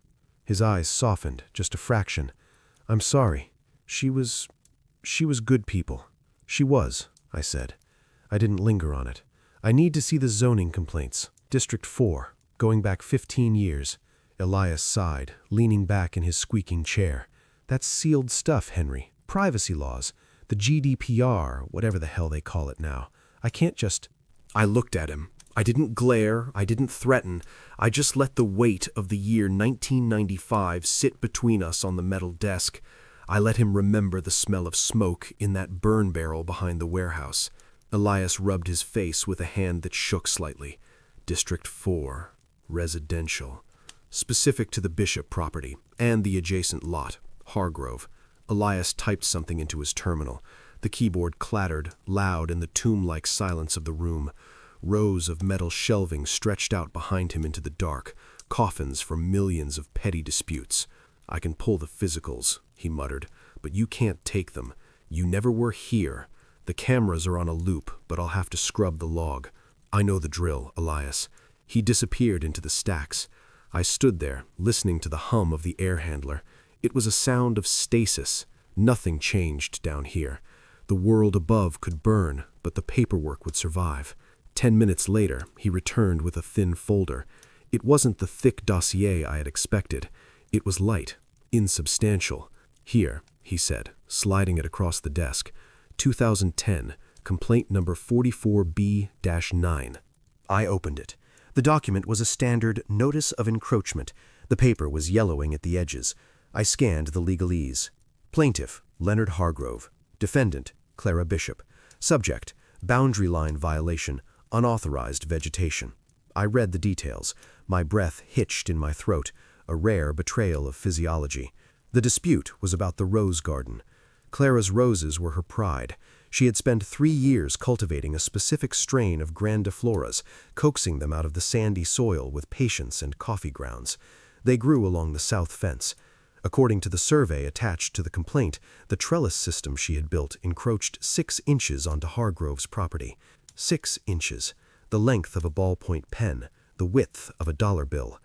C: His eyes softened, just a fraction. I'm sorry. She was good people. She was, I said. I didn't linger on it. I need to see the zoning complaints. District 4, going back 15 years. Elias sighed, leaning back in his squeaking chair. That's sealed stuff, Henry. Privacy laws. The GDPR, whatever the hell they call it now. I can't just... I looked at him. I didn't glare, I didn't threaten. I just let the weight of the year 1995 sit between us on the metal desk. I let him remember the smell of smoke in that burn barrel behind the warehouse. Elias rubbed his face with a hand that shook slightly. District 4, residential. Specific to the Bishop property and the adjacent lot, Hargrove. Elias typed something into his terminal. The keyboard clattered, loud in the tomb-like silence of the room. Rows of metal shelving stretched out behind him into the dark, coffins for millions of petty disputes. I can pull the physicals, he muttered, but you can't take them. You never were here. The cameras are on a loop, but I'll have to scrub the log. I know the drill, Elias. He disappeared into the stacks. I stood there, listening to the hum of the air handler. It was a sound of stasis. Nothing changed down here. The world above could burn, but the paperwork would survive. 10 minutes later, he returned with a thin folder. It wasn't the thick dossier I had expected. It was light, insubstantial. Here, he said, sliding it across the desk. 2010, complaint number 44B-9. I opened it. The document was a standard notice of encroachment. The paper was yellowing at the edges. I scanned the legalese. Plaintiff, Leonard Hargrove. Defendant, Clara Bishop. Subject, boundary line violation, unauthorized vegetation. I read the details. My breath hitched in my throat, a rare betrayal of physiology. The dispute was about the rose garden. Clara's roses were her pride. She had spent 3 years cultivating a specific strain of grandifloras, coaxing them out of the sandy soil with patience and coffee grounds. They grew along the south fence. According to the survey attached to the complaint, the trellis system she had built encroached 6 inches onto Hargrove's property. 6 inches, the length of a ballpoint pen, the width of a dollar bill.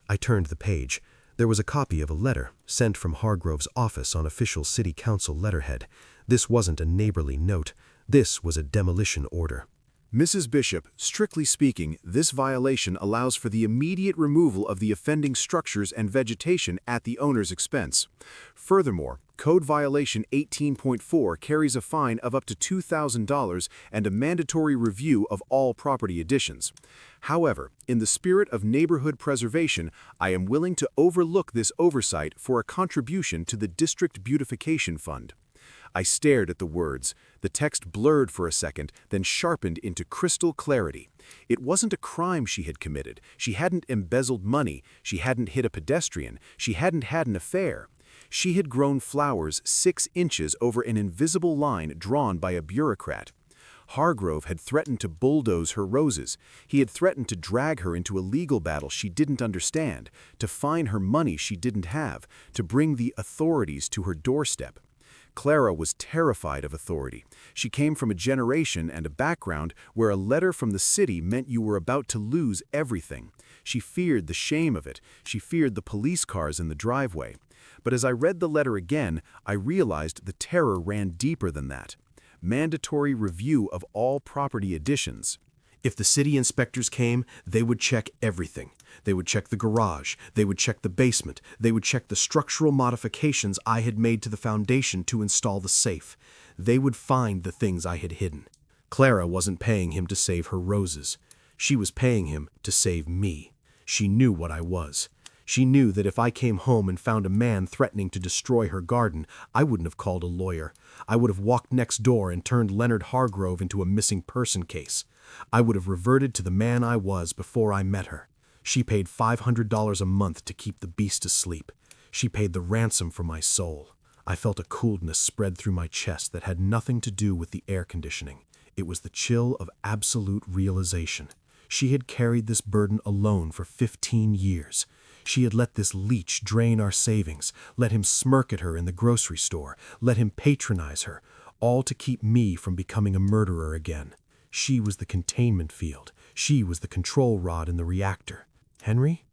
C: I turned the page. There was a copy of a letter sent from Hargrove's office on official city council letterhead. This wasn't a neighborly note. This was a demolition order.
D: Mrs. Bishop, strictly speaking, this violation allows for the immediate removal of the offending structures and vegetation at the owner's expense. Furthermore, Code Violation 18.4 carries a fine of up to $2,000 and a mandatory review of all property additions. However, in the spirit of neighborhood preservation, I am willing to overlook this oversight for a contribution to the District Beautification Fund. I stared at the words. The text blurred for a second, then sharpened into crystal clarity. It wasn't a crime she had committed. She hadn't embezzled money. She hadn't hit a pedestrian. She hadn't had an affair. She had grown flowers 6 inches over an invisible line drawn by a bureaucrat. Hargrove had threatened to bulldoze her roses. He had threatened to drag her into a legal battle she didn't understand, to fine her money she didn't have, to bring the authorities to her doorstep. Clara was terrified of authority. She came from a generation and a background where a letter from the city meant you were about to lose everything. She feared the shame of it. She feared the police cars in the driveway. But as I read the letter again, I realized the terror ran deeper than that. Mandatory review of all property additions.
C: If the city inspectors came, they would check everything. They would check the garage, they would check the basement, they would check the structural modifications I had made to the foundation to install the safe. They would find the things I had hidden. Clara wasn't paying him to save her roses. She was paying him to save me. She knew what I was. She knew that if I came home and found a man threatening to destroy her garden, I wouldn't have called a lawyer. I would have walked next door and turned Leonard Hargrove into a missing person case. I would have reverted to the man I was before I met her. She paid $500 a month to keep the beast asleep. She paid the ransom for my soul. I felt a coolness spread through my chest that had nothing to do with the air conditioning. It was the chill of absolute realization. She had carried this burden alone for 15 years. She had let this leech drain our savings, let him smirk at her in the grocery store, let him patronize her, all to keep me from becoming a murderer again. She was the containment field. She was the control rod in the reactor. Henry?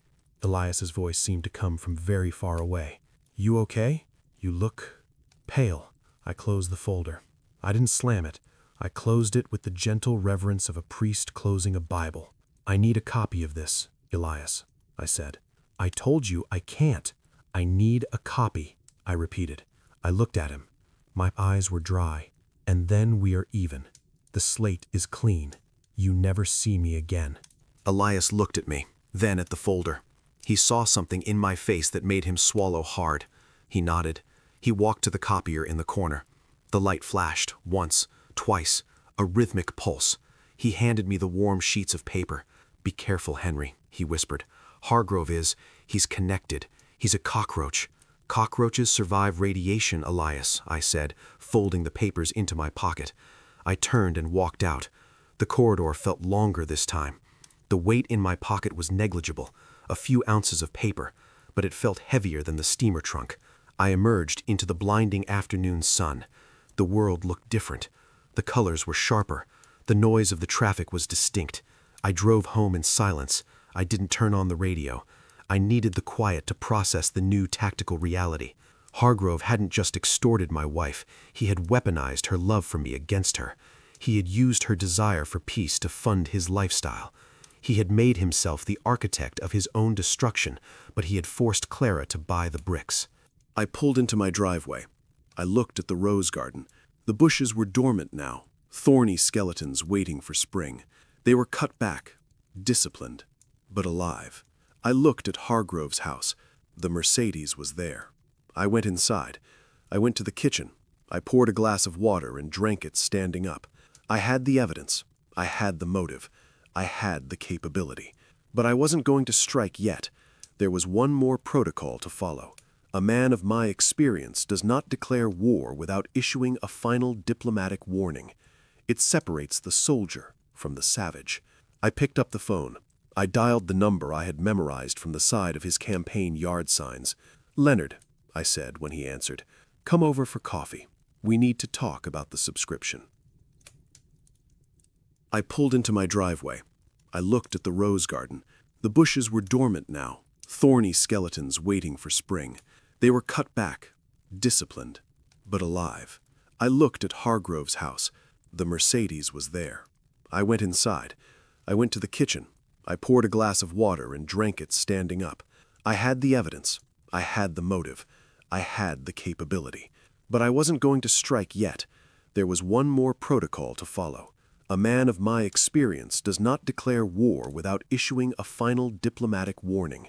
C: Elias's voice seemed to come from very far away. "You okay? You look pale." I closed the folder. I didn't slam it. I closed it with the gentle reverence of a priest closing a Bible. "I need a copy of this, Elias," I said. "I told you I can't. I need a copy," I repeated. I looked at him. My eyes were dry. "And then we are even. The slate is clean. You never see me again."
B: Elias looked at me, then at the folder. He saw something in my face that made him swallow hard. He nodded. He walked to the copier in the corner. The light flashed, once, twice, a rhythmic pulse. He handed me the warm sheets of paper. "Be careful, Henry," he whispered. He's connected. He's a cockroach." "Cockroaches survive radiation, Elias," I said, folding the papers into my pocket. I turned and walked out. The corridor felt longer this time. The weight in my pocket was negligible, a few ounces of paper, but it felt heavier than the steamer trunk. I emerged into the blinding afternoon sun. The world looked different. The colors were sharper. The noise of the traffic was distinct. I drove home in silence. I didn't turn on the radio. I needed the quiet to process the new tactical reality. Hargrove hadn't just extorted my wife. He had weaponized her love for me against her. He had used her desire for peace to fund his lifestyle. He had made himself the architect of his own destruction, but he had forced Clara to buy the bricks.
C: I pulled into my driveway. I looked at the rose garden. The bushes were dormant now, thorny skeletons waiting for spring. They were cut back, disciplined, but alive. I looked at Hargrove's house. The Mercedes was there. I went inside. I went to the kitchen. I poured a glass of water and drank it standing up. I had the evidence. I had the motive. I had the capability. But I wasn't going to strike yet. There was one more protocol to follow. A man of my experience does not declare war without issuing a final diplomatic warning. It separates the soldier from the savage. I picked up the phone. I dialed the number I had memorized from the side of his campaign yard signs. "Leonard," I said when he answered, "come over for coffee. We need to talk about the subscription." I pulled into my driveway. I looked at the rose garden. The bushes were dormant now, thorny skeletons waiting for spring. They were cut back, disciplined, but alive. I looked at Hargrove's house. The Mercedes was there. I went inside. I went to the kitchen. I poured a glass of water and drank it standing up. I had the evidence. I had the motive. I had the capability. But I wasn't going to strike yet. There was one more protocol to follow. A man of my experience does not declare war without issuing a final diplomatic warning.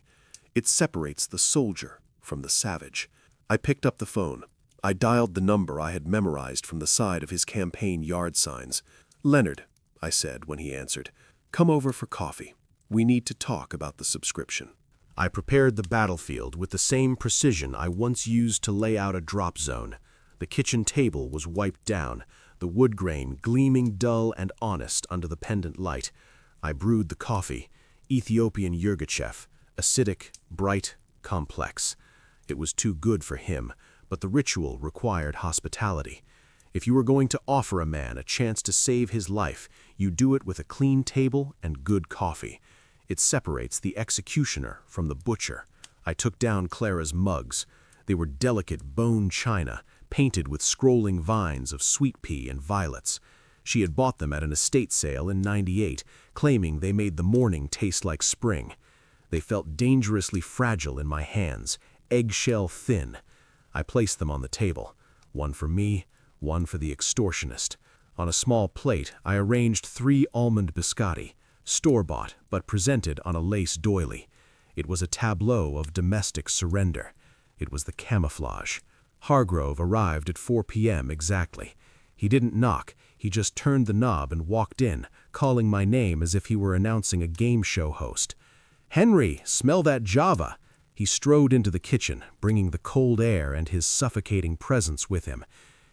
C: It separates the soldier from the savage. I picked up the phone. I dialed the number I had memorized from the side of his campaign yard signs. "Leonard," I said when he answered, "come over for coffee. We need to talk about the subscription." I prepared the battlefield with the same precision I once used to lay out a drop zone. The kitchen table was wiped down, the wood grain gleaming dull and honest under the pendant light. I brewed the coffee, Ethiopian Yirgacheffe, acidic, bright, complex. It was too good for him, but the ritual required hospitality. If you were going to offer a man a chance to save his life, you do it with a clean table and good coffee. It separates the executioner from the butcher. I took down Clara's mugs. They were delicate bone china, painted with scrolling vines of sweet pea and violets. She had bought them at an estate sale in '98, claiming they made the morning taste like spring. They felt dangerously fragile in my hands, eggshell thin. I placed them on the table, one for me, one for the extortionist. On a small plate, I arranged 3 almond biscotti, store-bought but presented on a lace doily. It was a tableau of domestic surrender. It was the camouflage. Hargrove arrived at 4 p.m. exactly. He didn't knock, he just turned the knob and walked in, calling my name as if he were announcing a game show host. "Henry, smell that Java!" He strode into the kitchen, bringing the cold air and his suffocating presence with him.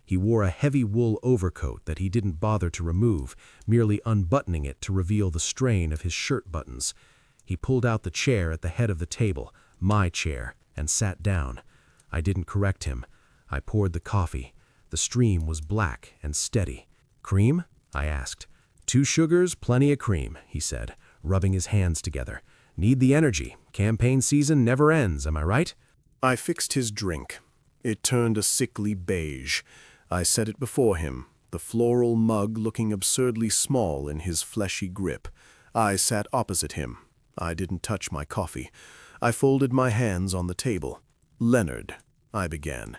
C: He wore a heavy wool overcoat that he didn't bother to remove, merely unbuttoning it to reveal the strain of his shirt buttons. He pulled out the chair at the head of the table, my chair, and sat down. I didn't correct him. I poured the coffee. The stream was black and steady. "Cream?" I asked. "2 sugars, plenty of cream," he said, rubbing his hands together. Need the energy. Campaign season never ends, am I right?
D: I fixed his drink. It turned a sickly beige. I set it before him, the floral mug looking absurdly small in his fleshy grip. I sat opposite him. I didn't touch my coffee. I folded my hands on the table. "Leonard," I began.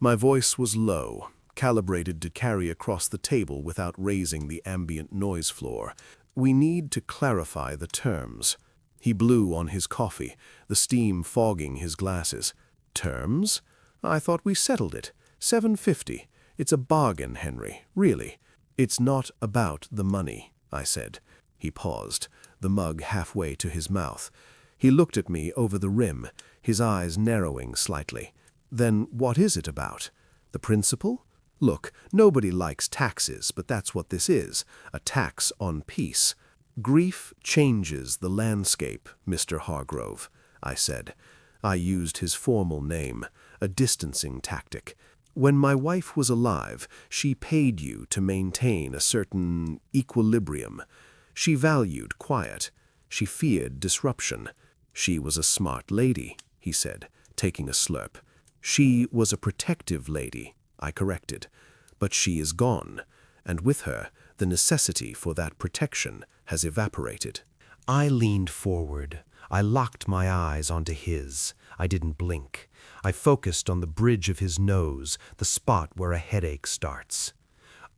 D: My voice was low, calibrated to carry across the table without raising the ambient noise floor. "We need to clarify the terms." He blew on his coffee, the steam fogging his glasses. "Terms? I thought we settled it. $7.50. It's a bargain, Henry, really. It's not about the money," I said. He paused, the mug halfway to his mouth. He looked at me over the rim, his eyes narrowing slightly. "Then what is it about? The principle? Look, nobody likes taxes, but that's what this is, a tax on peace. Grief changes the landscape, Mr. Hargrove," I said. I used his formal name, a distancing tactic. "When my wife was alive, she paid you to maintain a certain equilibrium. She valued quiet. She feared disruption. She was a smart lady," he said, taking a slurp. "She was a protective lady," I corrected. "But she is gone, and with her, the necessity for that protection has evaporated."
B: I leaned forward. I locked my eyes onto his. I didn't blink. I focused on the bridge of his nose, the spot where a headache starts.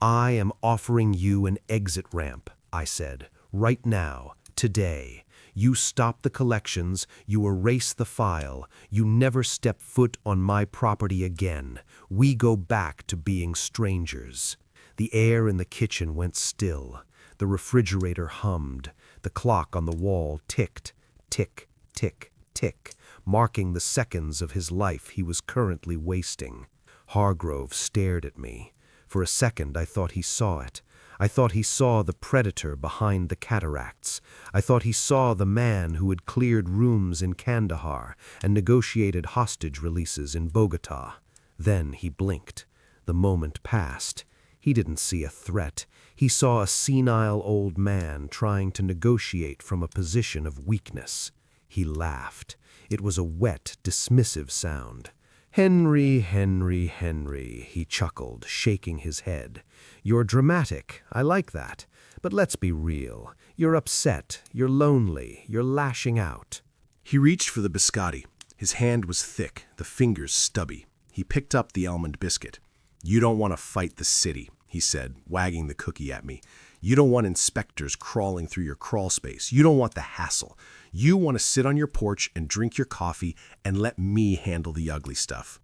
B: "I am offering you an exit ramp," I said, "right now, today. You stop the collections, you erase the file, you never step foot on my property again. We go back to being strangers." The air in the kitchen went still. The refrigerator hummed. The clock on the wall ticked, tick, tick, tick, marking the seconds of his life he was currently wasting. Hargrove stared at me. For a second I thought he saw it. I thought he saw the predator behind the cataracts. I thought he saw the man who had cleared rooms in Kandahar and negotiated hostage releases in Bogota. Then he blinked. The moment passed. He didn't see a threat. He saw a senile old man trying to negotiate from a position of weakness. He laughed. It was a wet, dismissive sound. "Henry, Henry, Henry," he chuckled, shaking his head. "You're dramatic. I like that. But let's be real. You're upset. You're lonely. You're lashing out."
C: He reached for the biscotti. His hand was thick, the fingers stubby. He picked up the almond biscuit. "You don't want to fight the city," he said, wagging the cookie at me. "You don't want inspectors crawling through your crawl space. You don't want the hassle. You want to sit on your porch and drink your coffee and let me handle the ugly stuff.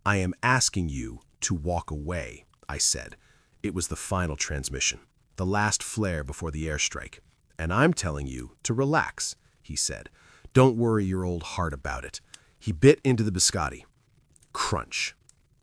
C: I am asking you to walk away," I said. It was the final transmission, the last flare before the airstrike. "And I'm telling you to relax," he said. "Don't worry your old heart about it." He bit into the biscotti. Crunch.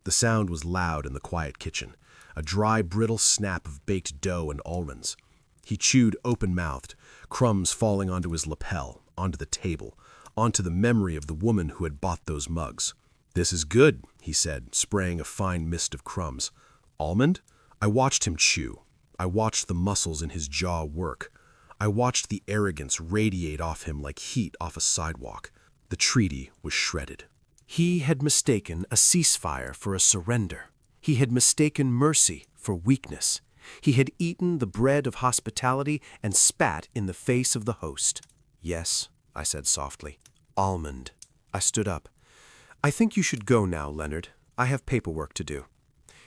C: The sound was loud in the quiet kitchen, a dry, brittle snap of baked dough and almonds. He chewed open-mouthed, crumbs falling onto his lapel, onto the table, onto the memory of the woman who had bought those mugs. "This is good," he said, spraying a fine mist of crumbs. "Almond?" I watched him chew. I watched the muscles in his jaw work. I watched the arrogance radiate off him like heat off a sidewalk. The treaty was shredded. He had mistaken a ceasefire for a surrender. He had mistaken mercy for weakness. He had eaten the bread of hospitality and spat in the face of the host. "Yes," I said softly. "Almond." I stood up. "I think you should go now, Leonard. I have paperwork to do."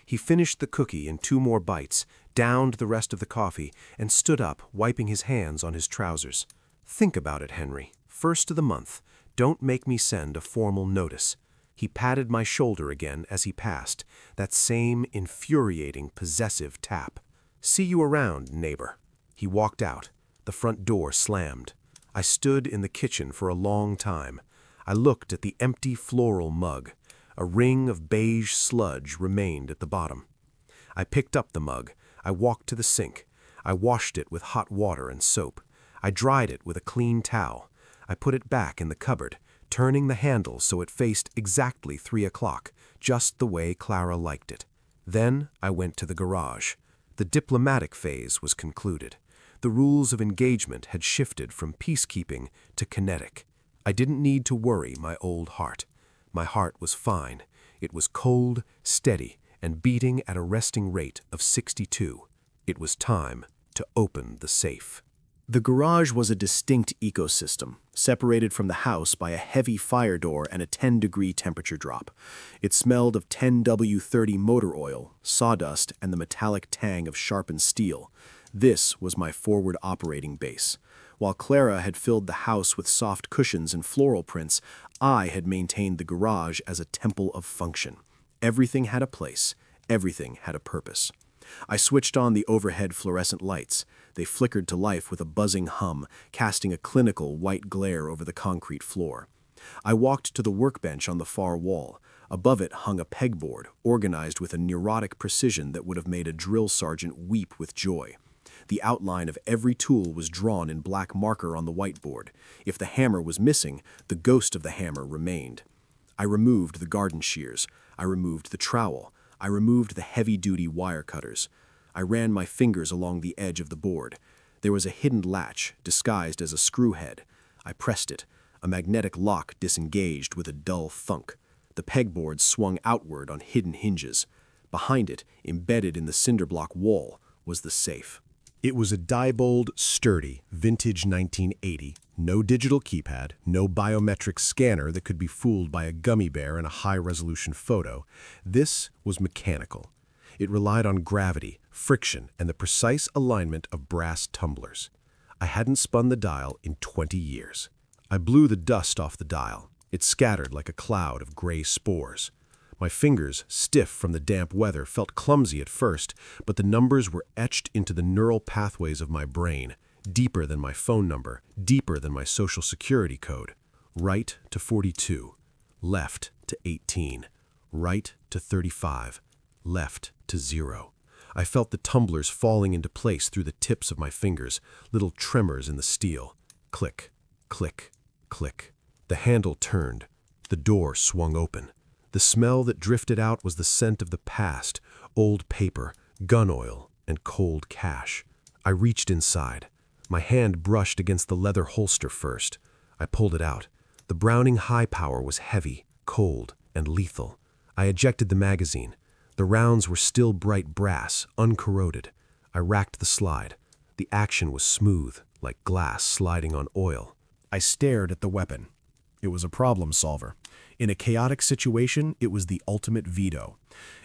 C: He finished the cookie in 2 more bites, downed the rest of the coffee, and stood up, wiping his hands on his trousers. "Think about it, Henry. 1st of the month. Don't make me send a formal notice." He patted my shoulder again as he passed, that same infuriating, possessive tap. "See you around, neighbor." He walked out. The front door slammed. I stood in the kitchen for a long time. I looked at the empty floral mug. A ring of beige sludge remained at the bottom. I picked up the mug. I walked to the sink. I washed it with hot water and soap. I dried it with a clean towel. I put it back in the cupboard, turning the handle so it faced exactly 3 o'clock, just the way Clara liked it. Then I went to the garage. The diplomatic phase was concluded.
A: The rules of engagement had shifted from peacekeeping to kinetic. I didn't need to worry my old heart. My heart was fine. It was cold, steady, and beating at a resting rate of 62. It was time to open the safe.
B: The garage was a distinct ecosystem, separated from the house by a heavy fire door and a 10-degree temperature drop. It smelled of 10W30 motor oil, sawdust, and the metallic tang of sharpened steel. This was my forward operating base. While Clara had filled the house with soft cushions and floral prints, I had maintained the garage as a temple of function. Everything had a place. Everything had a purpose. I switched on the overhead fluorescent lights. They flickered to life with a buzzing hum, casting a clinical white glare over the concrete floor. I walked to the workbench on the far wall. Above it hung a pegboard, organized with a neurotic precision that would have made a drill sergeant weep with joy. The outline of every tool was drawn in black marker on the whiteboard. If the hammer was missing, the ghost of the hammer remained. I removed the garden shears. I removed the trowel. I removed the heavy-duty wire cutters. I ran my fingers along the edge of the board. There was a hidden latch, disguised as a screw head. I pressed it. A magnetic lock disengaged with a dull thunk. The pegboard swung outward on hidden hinges. Behind it, embedded in the cinderblock wall, was the safe.
C: It was a Diebold, sturdy, vintage 1980, no digital keypad, no biometric scanner that could be fooled by a gummy bear in a high-resolution photo. This was mechanical. It relied on gravity, friction, and the precise alignment of brass tumblers. I hadn't spun the dial in 20 years. I blew the dust off the dial. It scattered like a cloud of gray spores. My fingers, stiff from the damp weather, felt clumsy at first, but the numbers were etched into the neural pathways of my brain, deeper than my phone number, deeper than my social security code. Right to 42, left to 18, right to 35, left to 0. I felt the tumblers falling into place through the tips of my fingers, little tremors in the steel. Click, click, click. The handle turned. The door swung open. The smell that drifted out was the scent of the past, old paper, gun oil, and cold cash. I reached inside. My hand brushed against the leather holster first. I pulled it out. The Browning High Power was heavy, cold, and lethal. I ejected the magazine. The rounds were still bright brass, uncorroded. I racked the slide. The action was smooth, like glass sliding on oil.
B: I stared at the weapon. It was a problem solver. In a chaotic situation, it was the ultimate veto.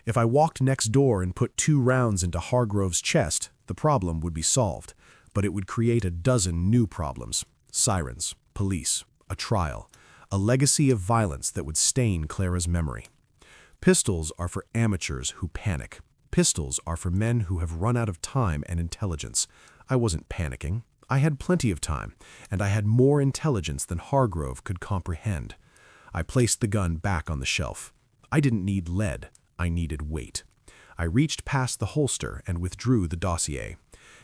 B: If I walked next door and put 2 rounds into Hargrove's chest, the problem would be solved. But it would create a dozen new problems. Sirens, police, a trial, a legacy of violence that would stain Clara's memory. Pistols are for amateurs who panic. Pistols are for men who have run out of time and intelligence. I wasn't panicking. I had plenty of time, and I had more intelligence than Hargrove could comprehend. I placed the gun back on the shelf. I didn't need lead. I needed weight. I reached past the holster and withdrew the dossier.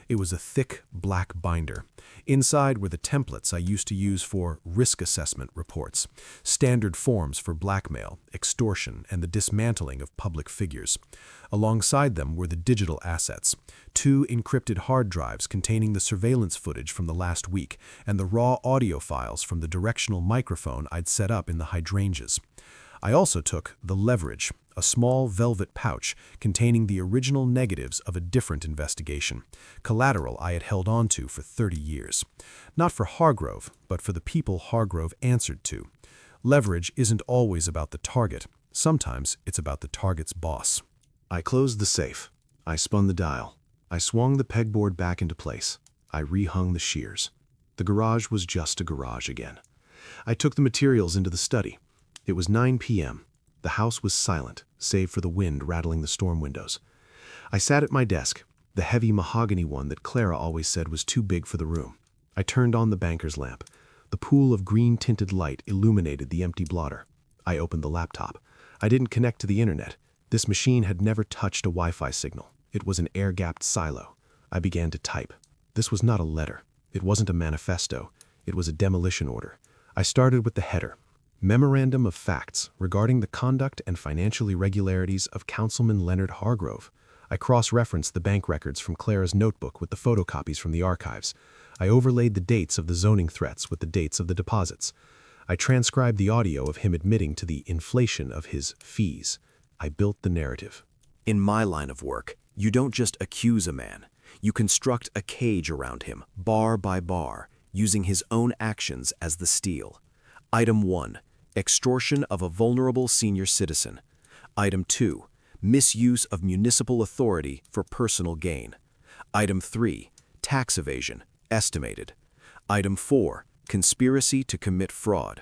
B: It was a thick, black binder. Inside were the templates I used to use for risk assessment reports, standard forms for blackmail, extortion, and the dismantling of public figures. Alongside them were the digital assets, 2 encrypted hard drives containing the surveillance footage from the last week and the raw audio files from the directional microphone I'd set up in the hydrangeas. I also took the leverage, a small velvet pouch containing the original negatives of a different investigation, collateral I had held on to for 30 years. Not for Hargrove, but for the people Hargrove answered to. Leverage isn't always about the target. Sometimes it's about the target's boss.
C: I closed the safe. I spun the dial. I swung the pegboard back into place. I rehung the shears. The garage was just a garage again. I took the materials into the study. It was 9 p.m. The house was silent, save for the wind rattling the storm windows. I sat at my desk, the heavy mahogany one that Clara always said was too big for the room. I turned on the banker's lamp. The pool of green-tinted light illuminated the empty blotter. I opened the laptop. I didn't connect to the internet. This machine had never touched a Wi-Fi signal. It was an air-gapped silo. I began to type. This was not a letter. It wasn't a manifesto. It was a demolition order. I started with the header. Memorandum of Facts regarding the conduct and financial irregularities of Councilman Leonard Hargrove. I I cross-referenced the bank records from Clara's notebook with the photocopies from the archives. I overlaid the dates of the zoning threats with the dates of the deposits. I transcribed the audio of him admitting to the inflation of his fees. I built the narrative.
B: In my line of work, you don't just accuse a man. You construct a cage around him, bar by bar, using his own actions as the steel. Item 1. Extortion of a vulnerable senior citizen. Item 2. Misuse of municipal authority for personal gain. Item 3. Tax evasion, estimated. Item 4. Conspiracy to commit fraud.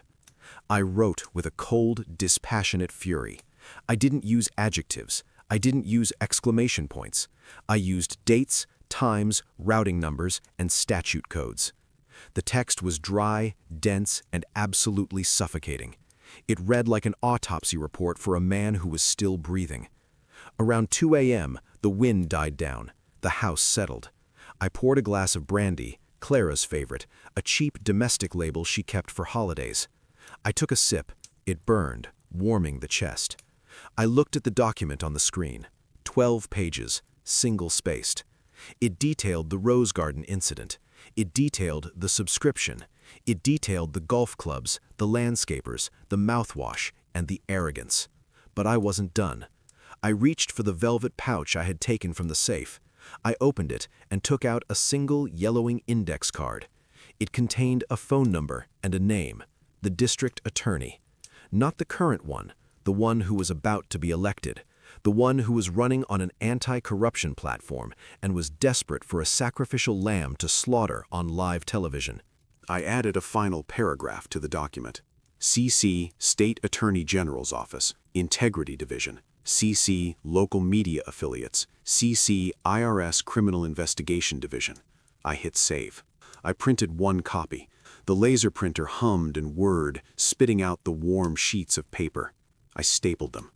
B: I wrote with a cold, dispassionate fury. I didn't use adjectives. I didn't use exclamation points. I used dates, times, routing numbers, and statute codes. The text was dry, dense, and absolutely suffocating. It read like an autopsy report for a man who was still breathing. Around 2 a.m., the wind died down. The house settled. I poured a glass of brandy, Clara's favorite, a cheap domestic label she kept for holidays. I took a sip. It burned, warming the chest. I looked at the document on the screen. 12 pages, single-spaced. It detailed the Rose Garden incident. It detailed the subscription. It detailed the golf clubs, the landscapers, the mouthwash, and the arrogance. But I wasn't done. I reached for the velvet pouch I had taken from the safe. I opened it and took out a single yellowing index card. It contained a phone number and a name, the district attorney. Not the current one, the one who was about to be elected, the one who was running on an anti-corruption platform and was desperate for a sacrificial lamb to slaughter on live television.
D: I added a final paragraph to the document. CC State Attorney General's Office, Integrity Division. CC Local Media Affiliates. CC IRS Criminal Investigation Division. I hit save. I printed one copy. The laser printer hummed and whirred, spitting out the warm sheets of paper. I stapled them.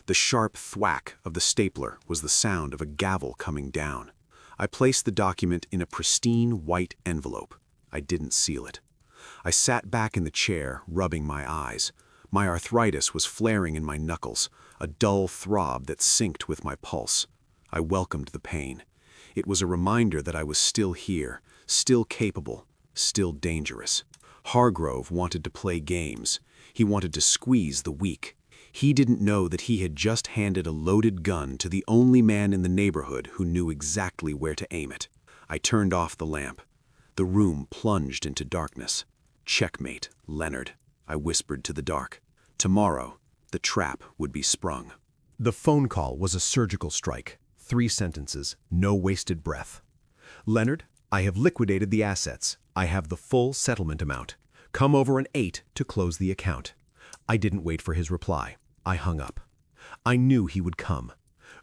D: The sharp thwack of the stapler was the sound of a gavel coming down. I placed the document in a pristine white envelope. I didn't seal it. I sat back in the chair, rubbing my eyes. My arthritis was flaring in my knuckles, a dull throb that synced with my pulse. I welcomed the pain. It was a reminder that I was still here, still capable, still dangerous. Hargrove wanted to play games. He wanted to squeeze the weak. He didn't know that he had just handed a loaded gun to the only man in the neighborhood who knew exactly where to aim it. I turned off the lamp. The room plunged into darkness. Checkmate, Leonard, I whispered to the dark. Tomorrow, the trap would be sprung.
C: The phone call was a surgical strike. 3 sentences, no wasted breath. Leonard, I have liquidated the assets. I have the full settlement amount. Come over an 8 to close the account. I didn't wait for his reply. I hung up. I knew he would come.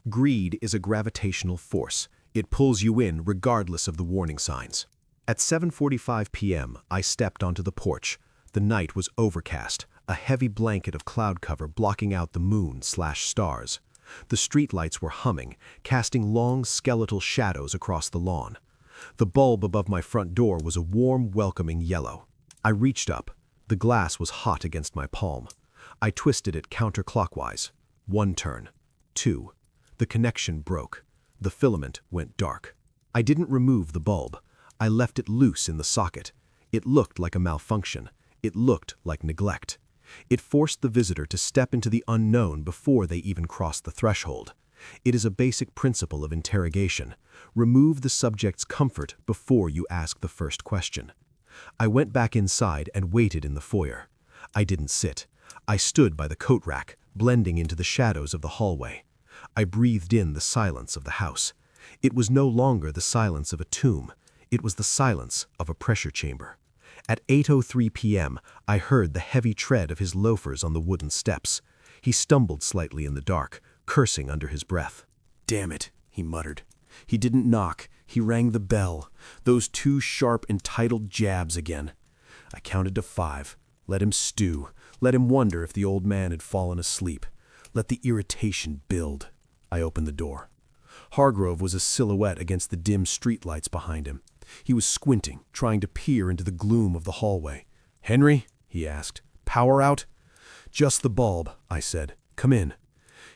C: Greed is a gravitational force. It pulls you in regardless of the warning signs. At 7:45 p.m., I stepped onto the porch. The night was overcast, a heavy blanket of cloud cover blocking out the moon/stars. The streetlights were humming, casting long skeletal shadows across the lawn. The bulb above my front door was a warm, welcoming yellow. I reached up. The glass was hot against my palm. I twisted it counterclockwise. 1 turn. 2. The connection broke. The filament went dark. I didn't remove the bulb. I left it loose in the socket. It looked like a malfunction. It looked like neglect. It forced the visitor to step into the unknown before they even crossed the threshold. It is a basic principle of interrogation. Remove the subject's comfort before you ask the first question. I went back inside and waited in the foyer. I didn't sit. I stood by the coat rack, blending into the shadows of the hallway. I breathed in the silence of the house. It was no longer the silence of a tomb. It was the silence of a pressure chamber. At 8:03 p.m., I heard the heavy tread of his loafers on the wooden steps. He stumbled slightly in the dark, cursing under his breath.
D: "Damn it," he muttered. He didn't knock. He rang the bell. Those 2 sharp, entitled jabs again. I counted to 5. Let him stew. Let him wonder if the old man had fallen asleep. Let the irritation build. I opened the door. Hargrove was a silhouette against the dim streetlights behind him. He was squinting, trying to peer into the gloom of the hallway. "Henry?" he asked. "Power out?" "Just the bulb," I said. "Come in."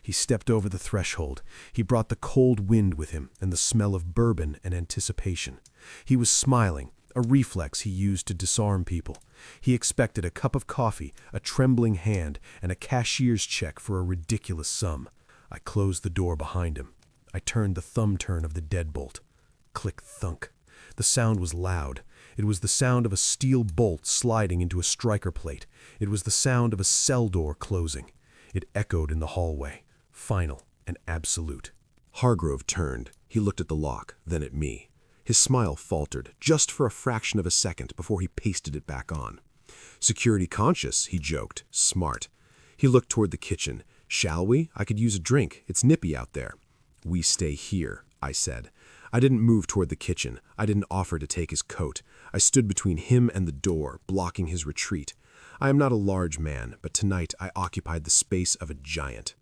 C: He stepped over the threshold. He brought the cold wind with him and the smell of bourbon and anticipation. He was smiling, a reflex he used to disarm people. He expected a cup of coffee, a trembling hand, and a cashier's check for a ridiculous sum. I closed the door behind him. I turned the thumb turn of the deadbolt. Click thunk. The sound was loud. It was the sound of a steel bolt sliding into a striker plate. It was the sound of a cell door closing. It echoed in the hallway, final and absolute.
A: Hargrove turned. He looked at the lock, then at me. His smile faltered, just for a fraction of a second before he pasted it back on. Security conscious, he joked. Smart. He looked toward the kitchen. Shall we? I could use a drink. It's nippy out there. We stay here, I said. I didn't move toward the kitchen. I didn't offer to take his coat. I stood between him and the door, blocking his retreat. I am not a large man, but tonight I occupied the space of a giant.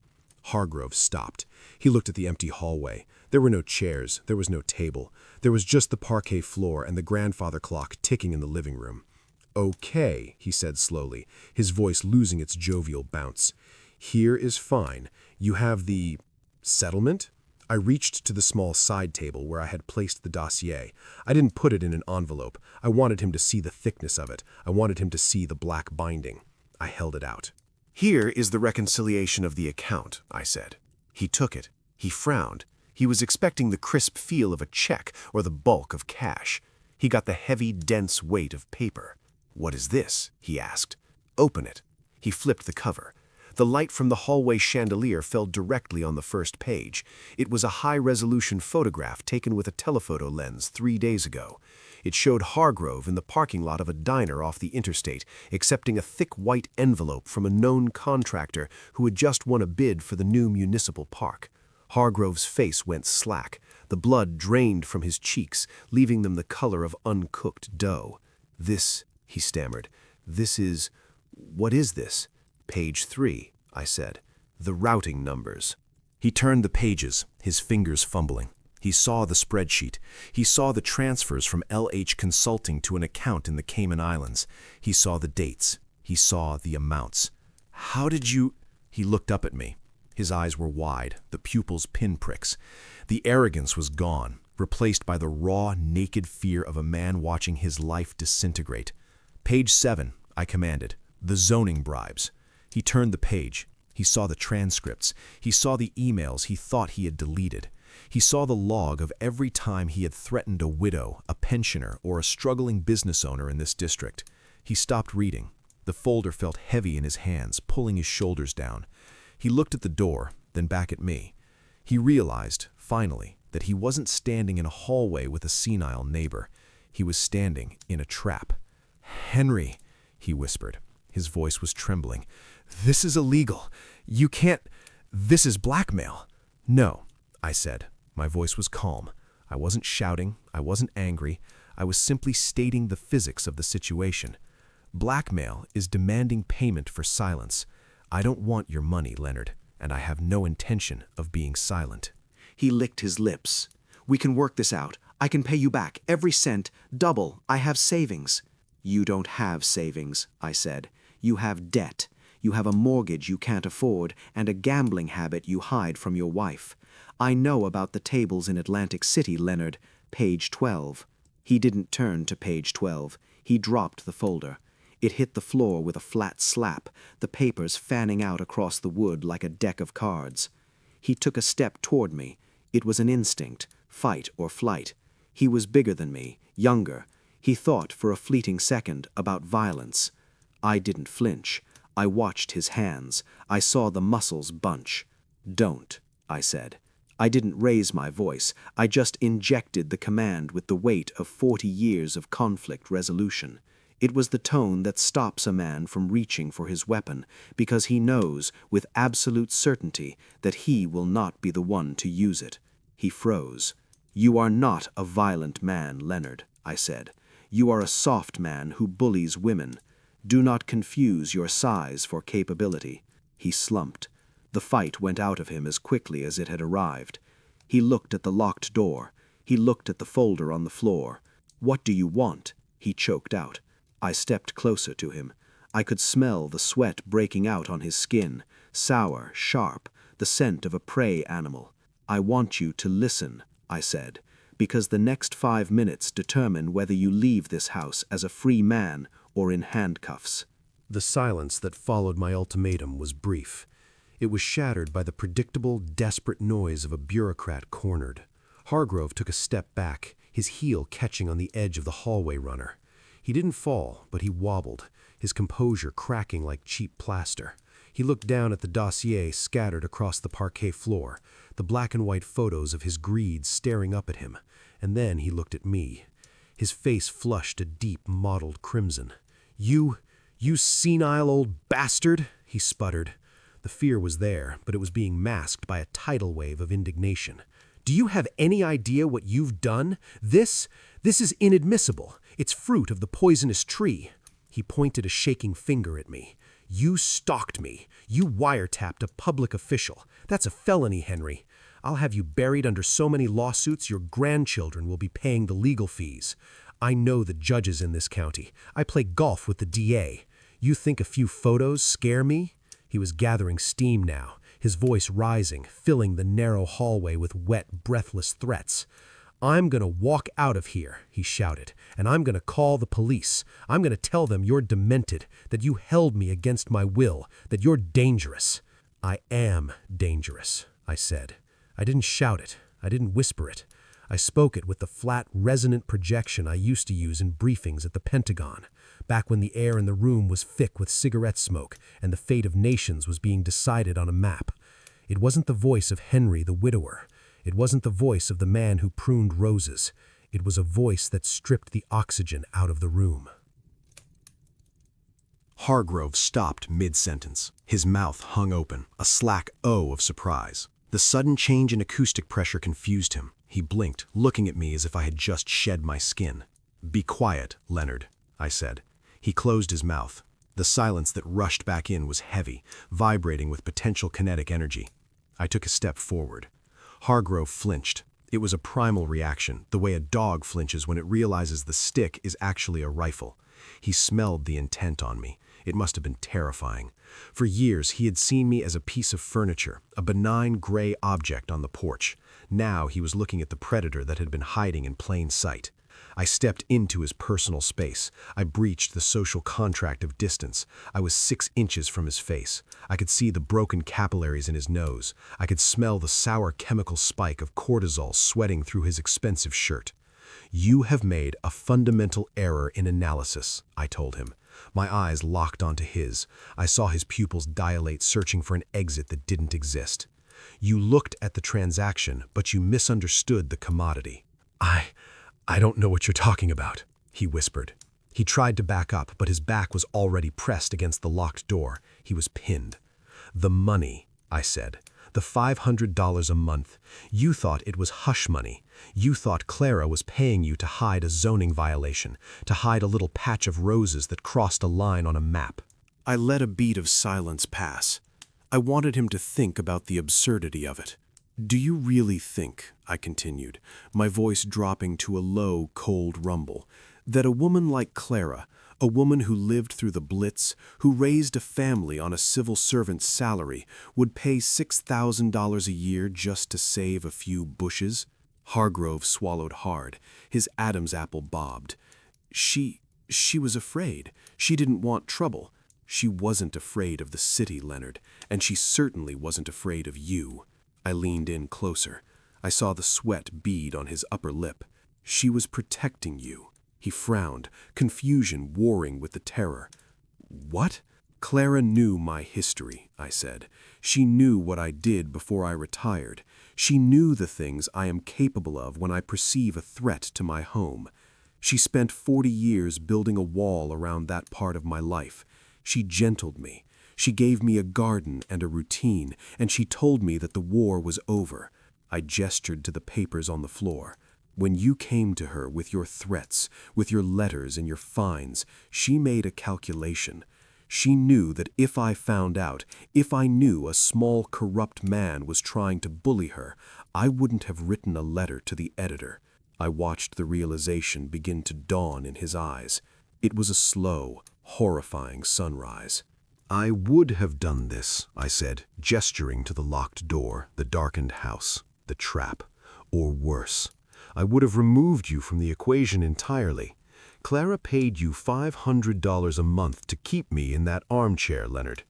A: Hargrove stopped. He looked at the empty hallway. There were no chairs. There was no table. There was just the parquet floor and the grandfather clock ticking in the living room. Okay, he said slowly, his voice losing its jovial bounce. Here is fine. You have the settlement? I reached to the small side table where I had placed the dossier. I didn't put it in an envelope. I wanted him to see the thickness of it. I wanted him to see the black binding. I held it out. Here is the reconciliation of the account, I said. He took it. He frowned. He was expecting the crisp feel of a check or the bulk of cash. He got the heavy, dense weight of paper. What is this? He asked. Open it. He flipped the cover. The light from the hallway chandelier fell directly on the first page. It was a high-resolution photograph taken with a telephoto lens 3 days ago. It showed Hargrove in the parking lot of a diner off the interstate, accepting a thick white envelope from a known contractor who had just won a bid for the new municipal park. Hargrove's face went slack. The blood drained from his cheeks, leaving them the color of uncooked dough. This, he stammered, what is this? Page 3, I said. The routing numbers. He turned the pages, his fingers fumbling. He saw the spreadsheet. He saw the transfers from LH Consulting to an account in the Cayman Islands. He saw the dates. He saw the amounts. How did you... He looked up at me. His eyes were wide, the pupils pinpricks. The arrogance was gone, replaced by the raw, naked fear of a man watching his life disintegrate. Page 7, I commanded. The zoning bribes. He turned the page. He saw the transcripts. He saw the emails he thought he had deleted. He saw the log of every time he had threatened a widow, a pensioner, or a struggling business owner in this district. He stopped reading. The folder felt heavy in his hands, pulling his shoulders down. He looked at the door, then back at me. He realized, finally, that he wasn't standing in a hallway with a senile neighbor. He was standing in a trap. "Henry," he whispered. His voice was trembling. "This is illegal. You can't... This is blackmail." "No," I said. My voice was calm. I wasn't shouting. I wasn't angry. I was simply stating the physics of the situation. Blackmail is demanding payment for silence. I don't want your money, Leonard, and I have no intention of being silent.
E: He licked his lips. "We can work this out. I can pay you back, every cent, double. I have savings." "You don't have savings," I said. "You have debt. You have a mortgage you can't afford and a gambling habit you hide from your wife. I know about the tables in Atlantic City, Leonard. Page 12. He didn't turn to page 12. He dropped the folder. It hit the floor with a flat slap, the papers fanning out across the wood like a deck of cards. He took a step toward me. It was an instinct, fight or flight. He was bigger than me, younger. He thought for a fleeting second about violence. I didn't flinch. I watched his hands. I saw the muscles bunch. "Don't," I said. I didn't raise my voice. I just injected the command with the weight of 40 years of conflict resolution. It was the tone that stops a man from reaching for his weapon because he knows with absolute certainty that he will not be the one to use it. He froze. "You are not a violent man, Leonard," I said. "You are a soft man who bullies women. Do not confuse your size for capability." He slumped. The fight went out of him as quickly as it had arrived. He looked at the locked door. He looked at the folder on the floor. "What do you want?" he choked out. I stepped closer to him. I could smell the sweat breaking out on his skin, sour, sharp, the scent of a prey animal. I want you to listen, I said, because the next 5 minutes determine whether you leave this house as a free man or in handcuffs.
C: The silence that followed my ultimatum was brief. It was shattered by the predictable, desperate noise of a bureaucrat cornered. Hargrove took a step back, his heel catching on the edge of the hallway runner. He didn't fall, but he wobbled, his composure cracking like cheap plaster. He looked down at the dossier scattered across the parquet floor, the black and white photos of his greed staring up at him, and then he looked at me. His face flushed a deep, mottled crimson. You senile old bastard," he sputtered. The fear was there, but it was being masked by a tidal wave of indignation. "Do you have any idea what you've done? This is inadmissible. It's fruit of the poisonous tree." He pointed a shaking finger at me. "You stalked me. You wiretapped a public official. That's a felony, Henry. I'll have you buried under so many lawsuits your grandchildren will be paying the legal fees. I know the judges in this county. I play golf with the DA. You think a few photos scare me?" He was gathering steam now, his voice rising, filling the narrow hallway with wet, breathless threats. "I'm going to walk out of here," he shouted, "and I'm going to call the police. I'm going to tell them you're demented, that you held me against my will, that you're dangerous." "I am dangerous," I said. I didn't shout it. I didn't whisper it. I spoke it with the flat, resonant projection I used to use in briefings at the Pentagon, back when the air in the room was thick with cigarette smoke and the fate of nations was being decided on a map. It wasn't the voice of Henry the widower. It wasn't the voice of the man who pruned roses. It was a voice that stripped the oxygen out of the room.
D: Hargrove stopped mid-sentence. His mouth hung open, a slack O of surprise. The sudden change in acoustic pressure confused him. He blinked, looking at me as if I had just shed my skin. "Be quiet, Leonard," I said. He closed his mouth. The silence that rushed back in was heavy, vibrating with potential kinetic energy. I took a step forward. Hargrove flinched. It was a primal reaction, the way a dog flinches when it realizes the stick is actually a rifle. He smelled the intent on me. It must have been terrifying. For years, he had seen me as a piece of furniture, a benign gray object on the porch. Now he was looking at the predator that had been hiding in plain sight. I stepped into his personal space. I breached the social contract of distance. I was 6 inches from his face. I could see the broken capillaries in his nose. I could smell the sour chemical spike of cortisol sweating through his expensive shirt. "You have made a fundamental error in analysis," I told him. My eyes locked onto his. I saw his pupils dilate, searching for an exit that didn't exist. "You looked at the transaction, but you misunderstood the commodity." I don't know what you're talking about," he whispered. He tried to back up, but his back was already pressed against the locked door. He was pinned. "The money," I said. "The $500 a month. You thought it was hush money. You thought Clara was paying you to hide a zoning violation, to hide a little patch of roses that crossed a line on a map." I let a beat of silence pass. I wanted him to think about the absurdity of it. "Do you really think," I continued, my voice dropping to a low, cold rumble, "that a woman like Clara, a woman who lived through the Blitz, who raised a family on a civil servant's salary, would pay $6,000 a year just to save a few bushes?" Hargrove swallowed hard. His Adam's apple bobbed. She was afraid. She didn't want trouble. She wasn't afraid of the city, Leonard, and she certainly wasn't afraid of you." I leaned in closer. I saw the sweat bead on his upper lip. "She was protecting you." He frowned, confusion warring with the terror. "What?" "Clara knew my history," I said. "She knew what I did before I retired. She knew the things I am capable of when I perceive a threat to my home. She spent 40 years building a wall around that part of my life. She gentled me. She gave me a garden and a routine, and she told me that the war was over." I gestured to the papers on the floor. "When you came to her with your threats, with your letters and your fines, she made a calculation. She knew that if I found out, if I knew a small corrupt man was trying to bully her, I wouldn't have written a letter to the editor." I watched the realization begin to dawn in his eyes. It was a slow, horrifying sunrise.
C: I would have done this, I said, gesturing to the locked door, the darkened house, the trap. Or worse. I would have removed you from the equation entirely. Clara paid you $500 a month to keep me in that armchair, Leonard.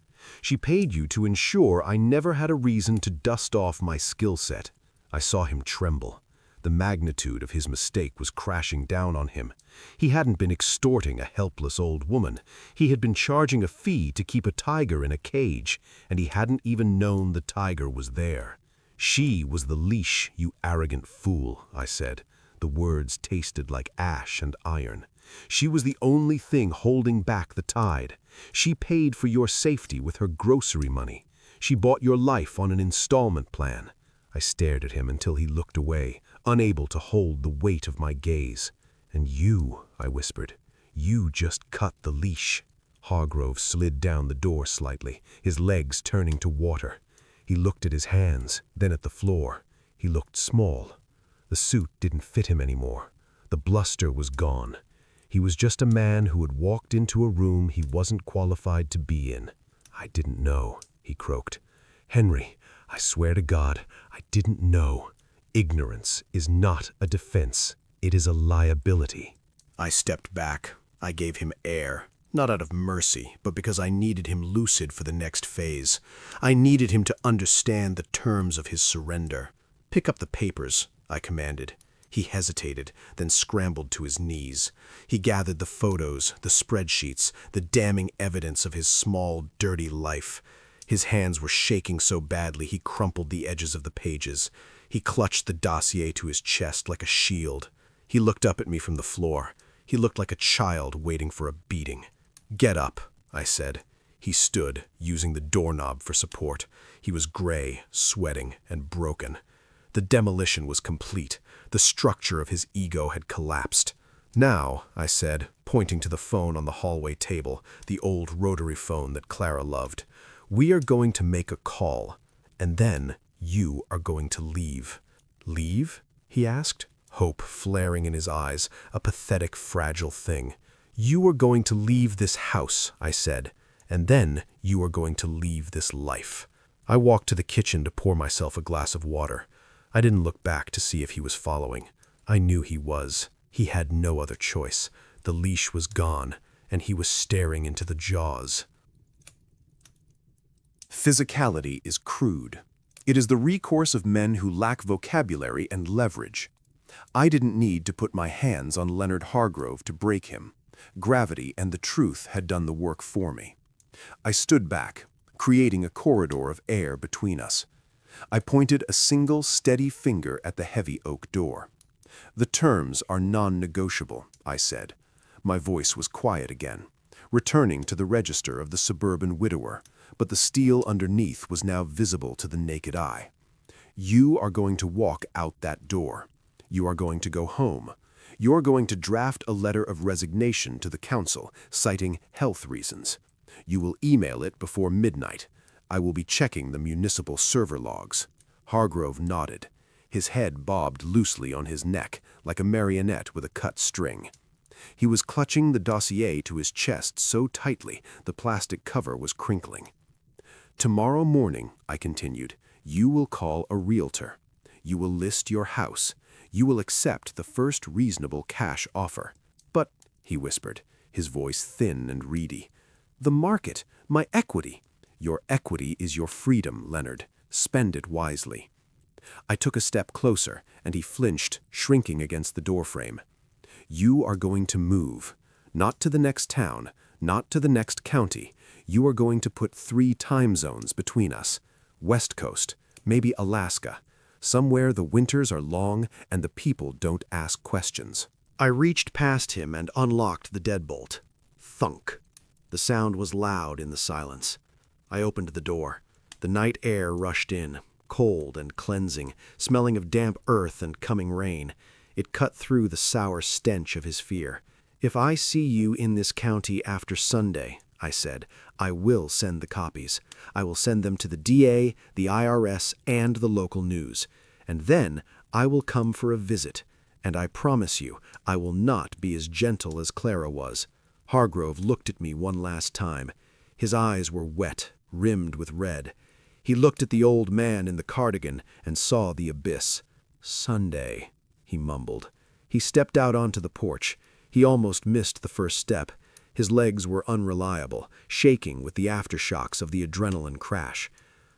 C: She paid you to ensure I never had a reason to dust off my skill set. I saw him tremble. The magnitude of his mistake was crashing down on him. He hadn't been extorting a helpless old woman. He had been charging a fee to keep a tiger in a cage, and he hadn't even known the tiger was there. She was the leash, you arrogant fool, I said. The words tasted like ash and iron. She was the only thing holding back the tide. She paid for your safety with her grocery money. She bought your life on an installment plan. I stared at him until he looked away, unable to hold the weight of my gaze. And you, I whispered, you just cut the leash. Hargrove slid down the door slightly, his legs turning to water. He looked at his hands, then at the floor. He looked small. The suit didn't fit him anymore. The bluster was gone. He was just a man who had walked into a room he wasn't qualified to be in. I didn't know, he croaked. Henry, I swear to God, I didn't know. Ignorance is not a defense. It is a liability.
B: I stepped back. I gave him air. Not out of mercy, but because I needed him lucid for the next phase. I needed him to understand the terms of his surrender. Pick up the papers, I commanded. He hesitated, then scrambled to his knees. He gathered the photos, the spreadsheets, the damning evidence of his small, dirty life. His hands were shaking so badly he crumpled the edges of the pages. He clutched the dossier to his chest like a shield. He looked up at me from the floor. He looked like a child waiting for a beating. Get up, I said. He stood, using the doorknob for support. He was gray, sweating, and broken. The demolition was complete. The structure of his ego had collapsed. Now, I said, pointing to the phone on the hallway table, the old rotary phone that Clara loved, we are going to make a call, and then you are going to leave. Leave? He asked, hope flaring in his eyes, a pathetic, fragile thing. You are going to leave this house, I said, and then you are going to leave this life. I walked to the kitchen to pour myself a glass of water. I didn't look back to see if he was following. I knew he was. He had no other choice. The leash was gone, and he was staring into the jaws.
C: Physicality is crude. It is the recourse of men who lack vocabulary and leverage. I didn't need to put my hands on Leonard Hargrove to break him. Gravity and the truth had done the work for me. I stood back, creating a corridor of air between us. I pointed a single steady finger at the heavy oak door. The terms are non-negotiable, I said. My voice was quiet again, returning to the register of the suburban widower, but the steel underneath was now visible to the naked eye. You are going to walk out that door. You are going to go home. You are going to draft a letter of resignation to the council, citing health reasons. You will email it before midnight. I will be checking the municipal server logs. Hargrove nodded. His head bobbed loosely on his neck, like a marionette with a cut string. He was clutching the dossier to his chest so tightly the plastic cover was crinkling. Tomorrow morning, I continued, you will call a realtor. You will list your house. You will accept the first reasonable cash offer. But, he whispered, his voice thin and reedy, the market, my equity. Your equity is your freedom, Leonard. Spend it wisely. I took a step closer, and he flinched, shrinking against the doorframe. You are going to move. Not to the next town, not to the next county. You are going to put 3 time zones between us. West Coast, maybe Alaska. Somewhere the winters are long and the people don't ask questions.
B: I reached past him and unlocked the deadbolt. Thunk. The sound was loud in the silence. I opened the door. The night air rushed in, cold and cleansing, smelling of damp earth and coming rain. It cut through the sour stench of his fear. If I see you in this county after Sunday, I said, I will send the copies. I will send them to the DA, the IRS, and the local news. And then I will come for a visit. And I promise you, I will not be as gentle as Clara was. Hargrove looked at me one last time.
A: His eyes were wet, rimmed with red. He looked at the old man in the cardigan and saw the abyss. "Sunday," he mumbled. He stepped out onto the porch. He almost missed the first step. His legs were unreliable, shaking with the aftershocks of the adrenaline crash.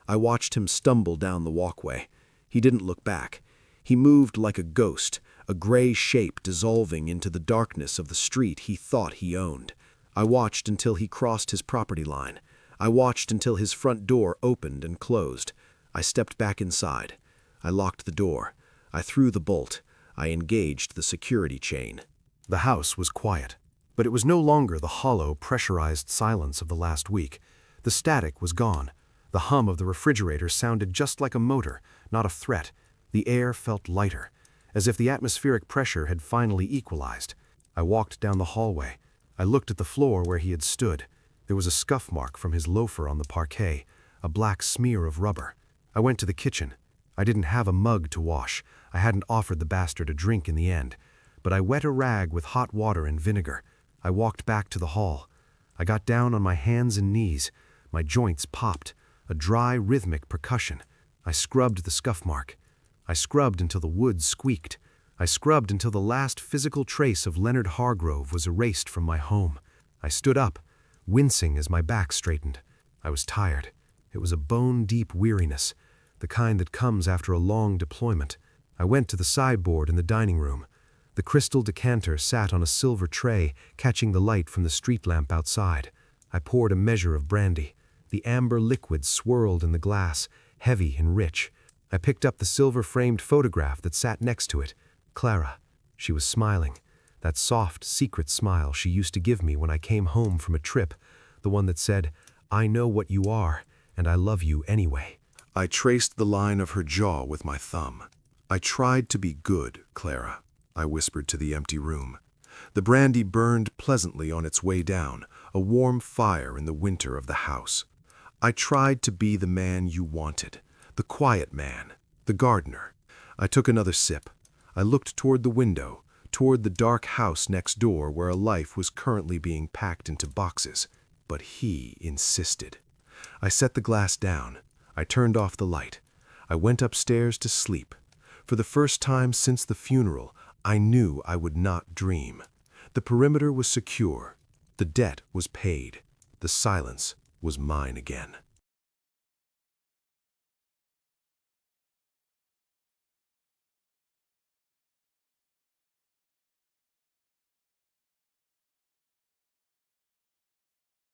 A: I watched him stumble down the walkway. He didn't look back. He moved like a ghost, a gray shape dissolving into the darkness of the street he thought he owned. I watched until he crossed his property line. I watched until his front door opened and closed. I stepped back inside. I locked the door. I threw the bolt. I engaged the security chain.
C: The house was quiet, but it was no longer the hollow, pressurized silence of the last week. The static was gone. The hum of the refrigerator sounded just like a motor, not a threat. The air felt lighter, as if the atmospheric pressure had finally equalized. I walked down the hallway. I looked at the floor where he had stood. There was a scuff mark from his loafer on the parquet, a black smear of rubber. I went to the kitchen. I didn't have a mug to wash. I hadn't offered the bastard a drink in the end. But I wet a rag with hot water and vinegar. I walked back to the hall. I got down on my hands and knees. My joints popped, a dry, rhythmic percussion. I scrubbed the scuff mark. I scrubbed until the wood squeaked. I scrubbed until the last physical trace of Leonard Hargrove was erased from my home. I stood up, wincing as my back straightened. I was tired. It was a bone-deep weariness, the kind that comes after a long deployment. I went to the sideboard in the dining room. The crystal decanter sat on a silver tray, catching the light from the street lamp outside. I poured a measure of brandy. The amber liquid swirled in the glass, heavy and rich. I picked up the silver-framed photograph that sat next to it. Clara. She was smiling. That soft, secret smile she used to give me when I came home from a trip. The one that said, "I know what you are, and I love you anyway." I traced the line of her jaw with my thumb. "I tried to be good, Clara," I whispered to the empty room. The brandy burned pleasantly on its way down, a warm fire in the winter of the house. "I tried to be the man you wanted, the quiet man, the gardener." I took another sip. I looked toward the window, toward the dark house next door where a life was currently being packed into boxes. But he insisted. I set the glass down. I turned off the light. I went upstairs to sleep. For the first time since the funeral, I knew I would not dream. The perimeter was secure. The debt was paid. The silence was mine again.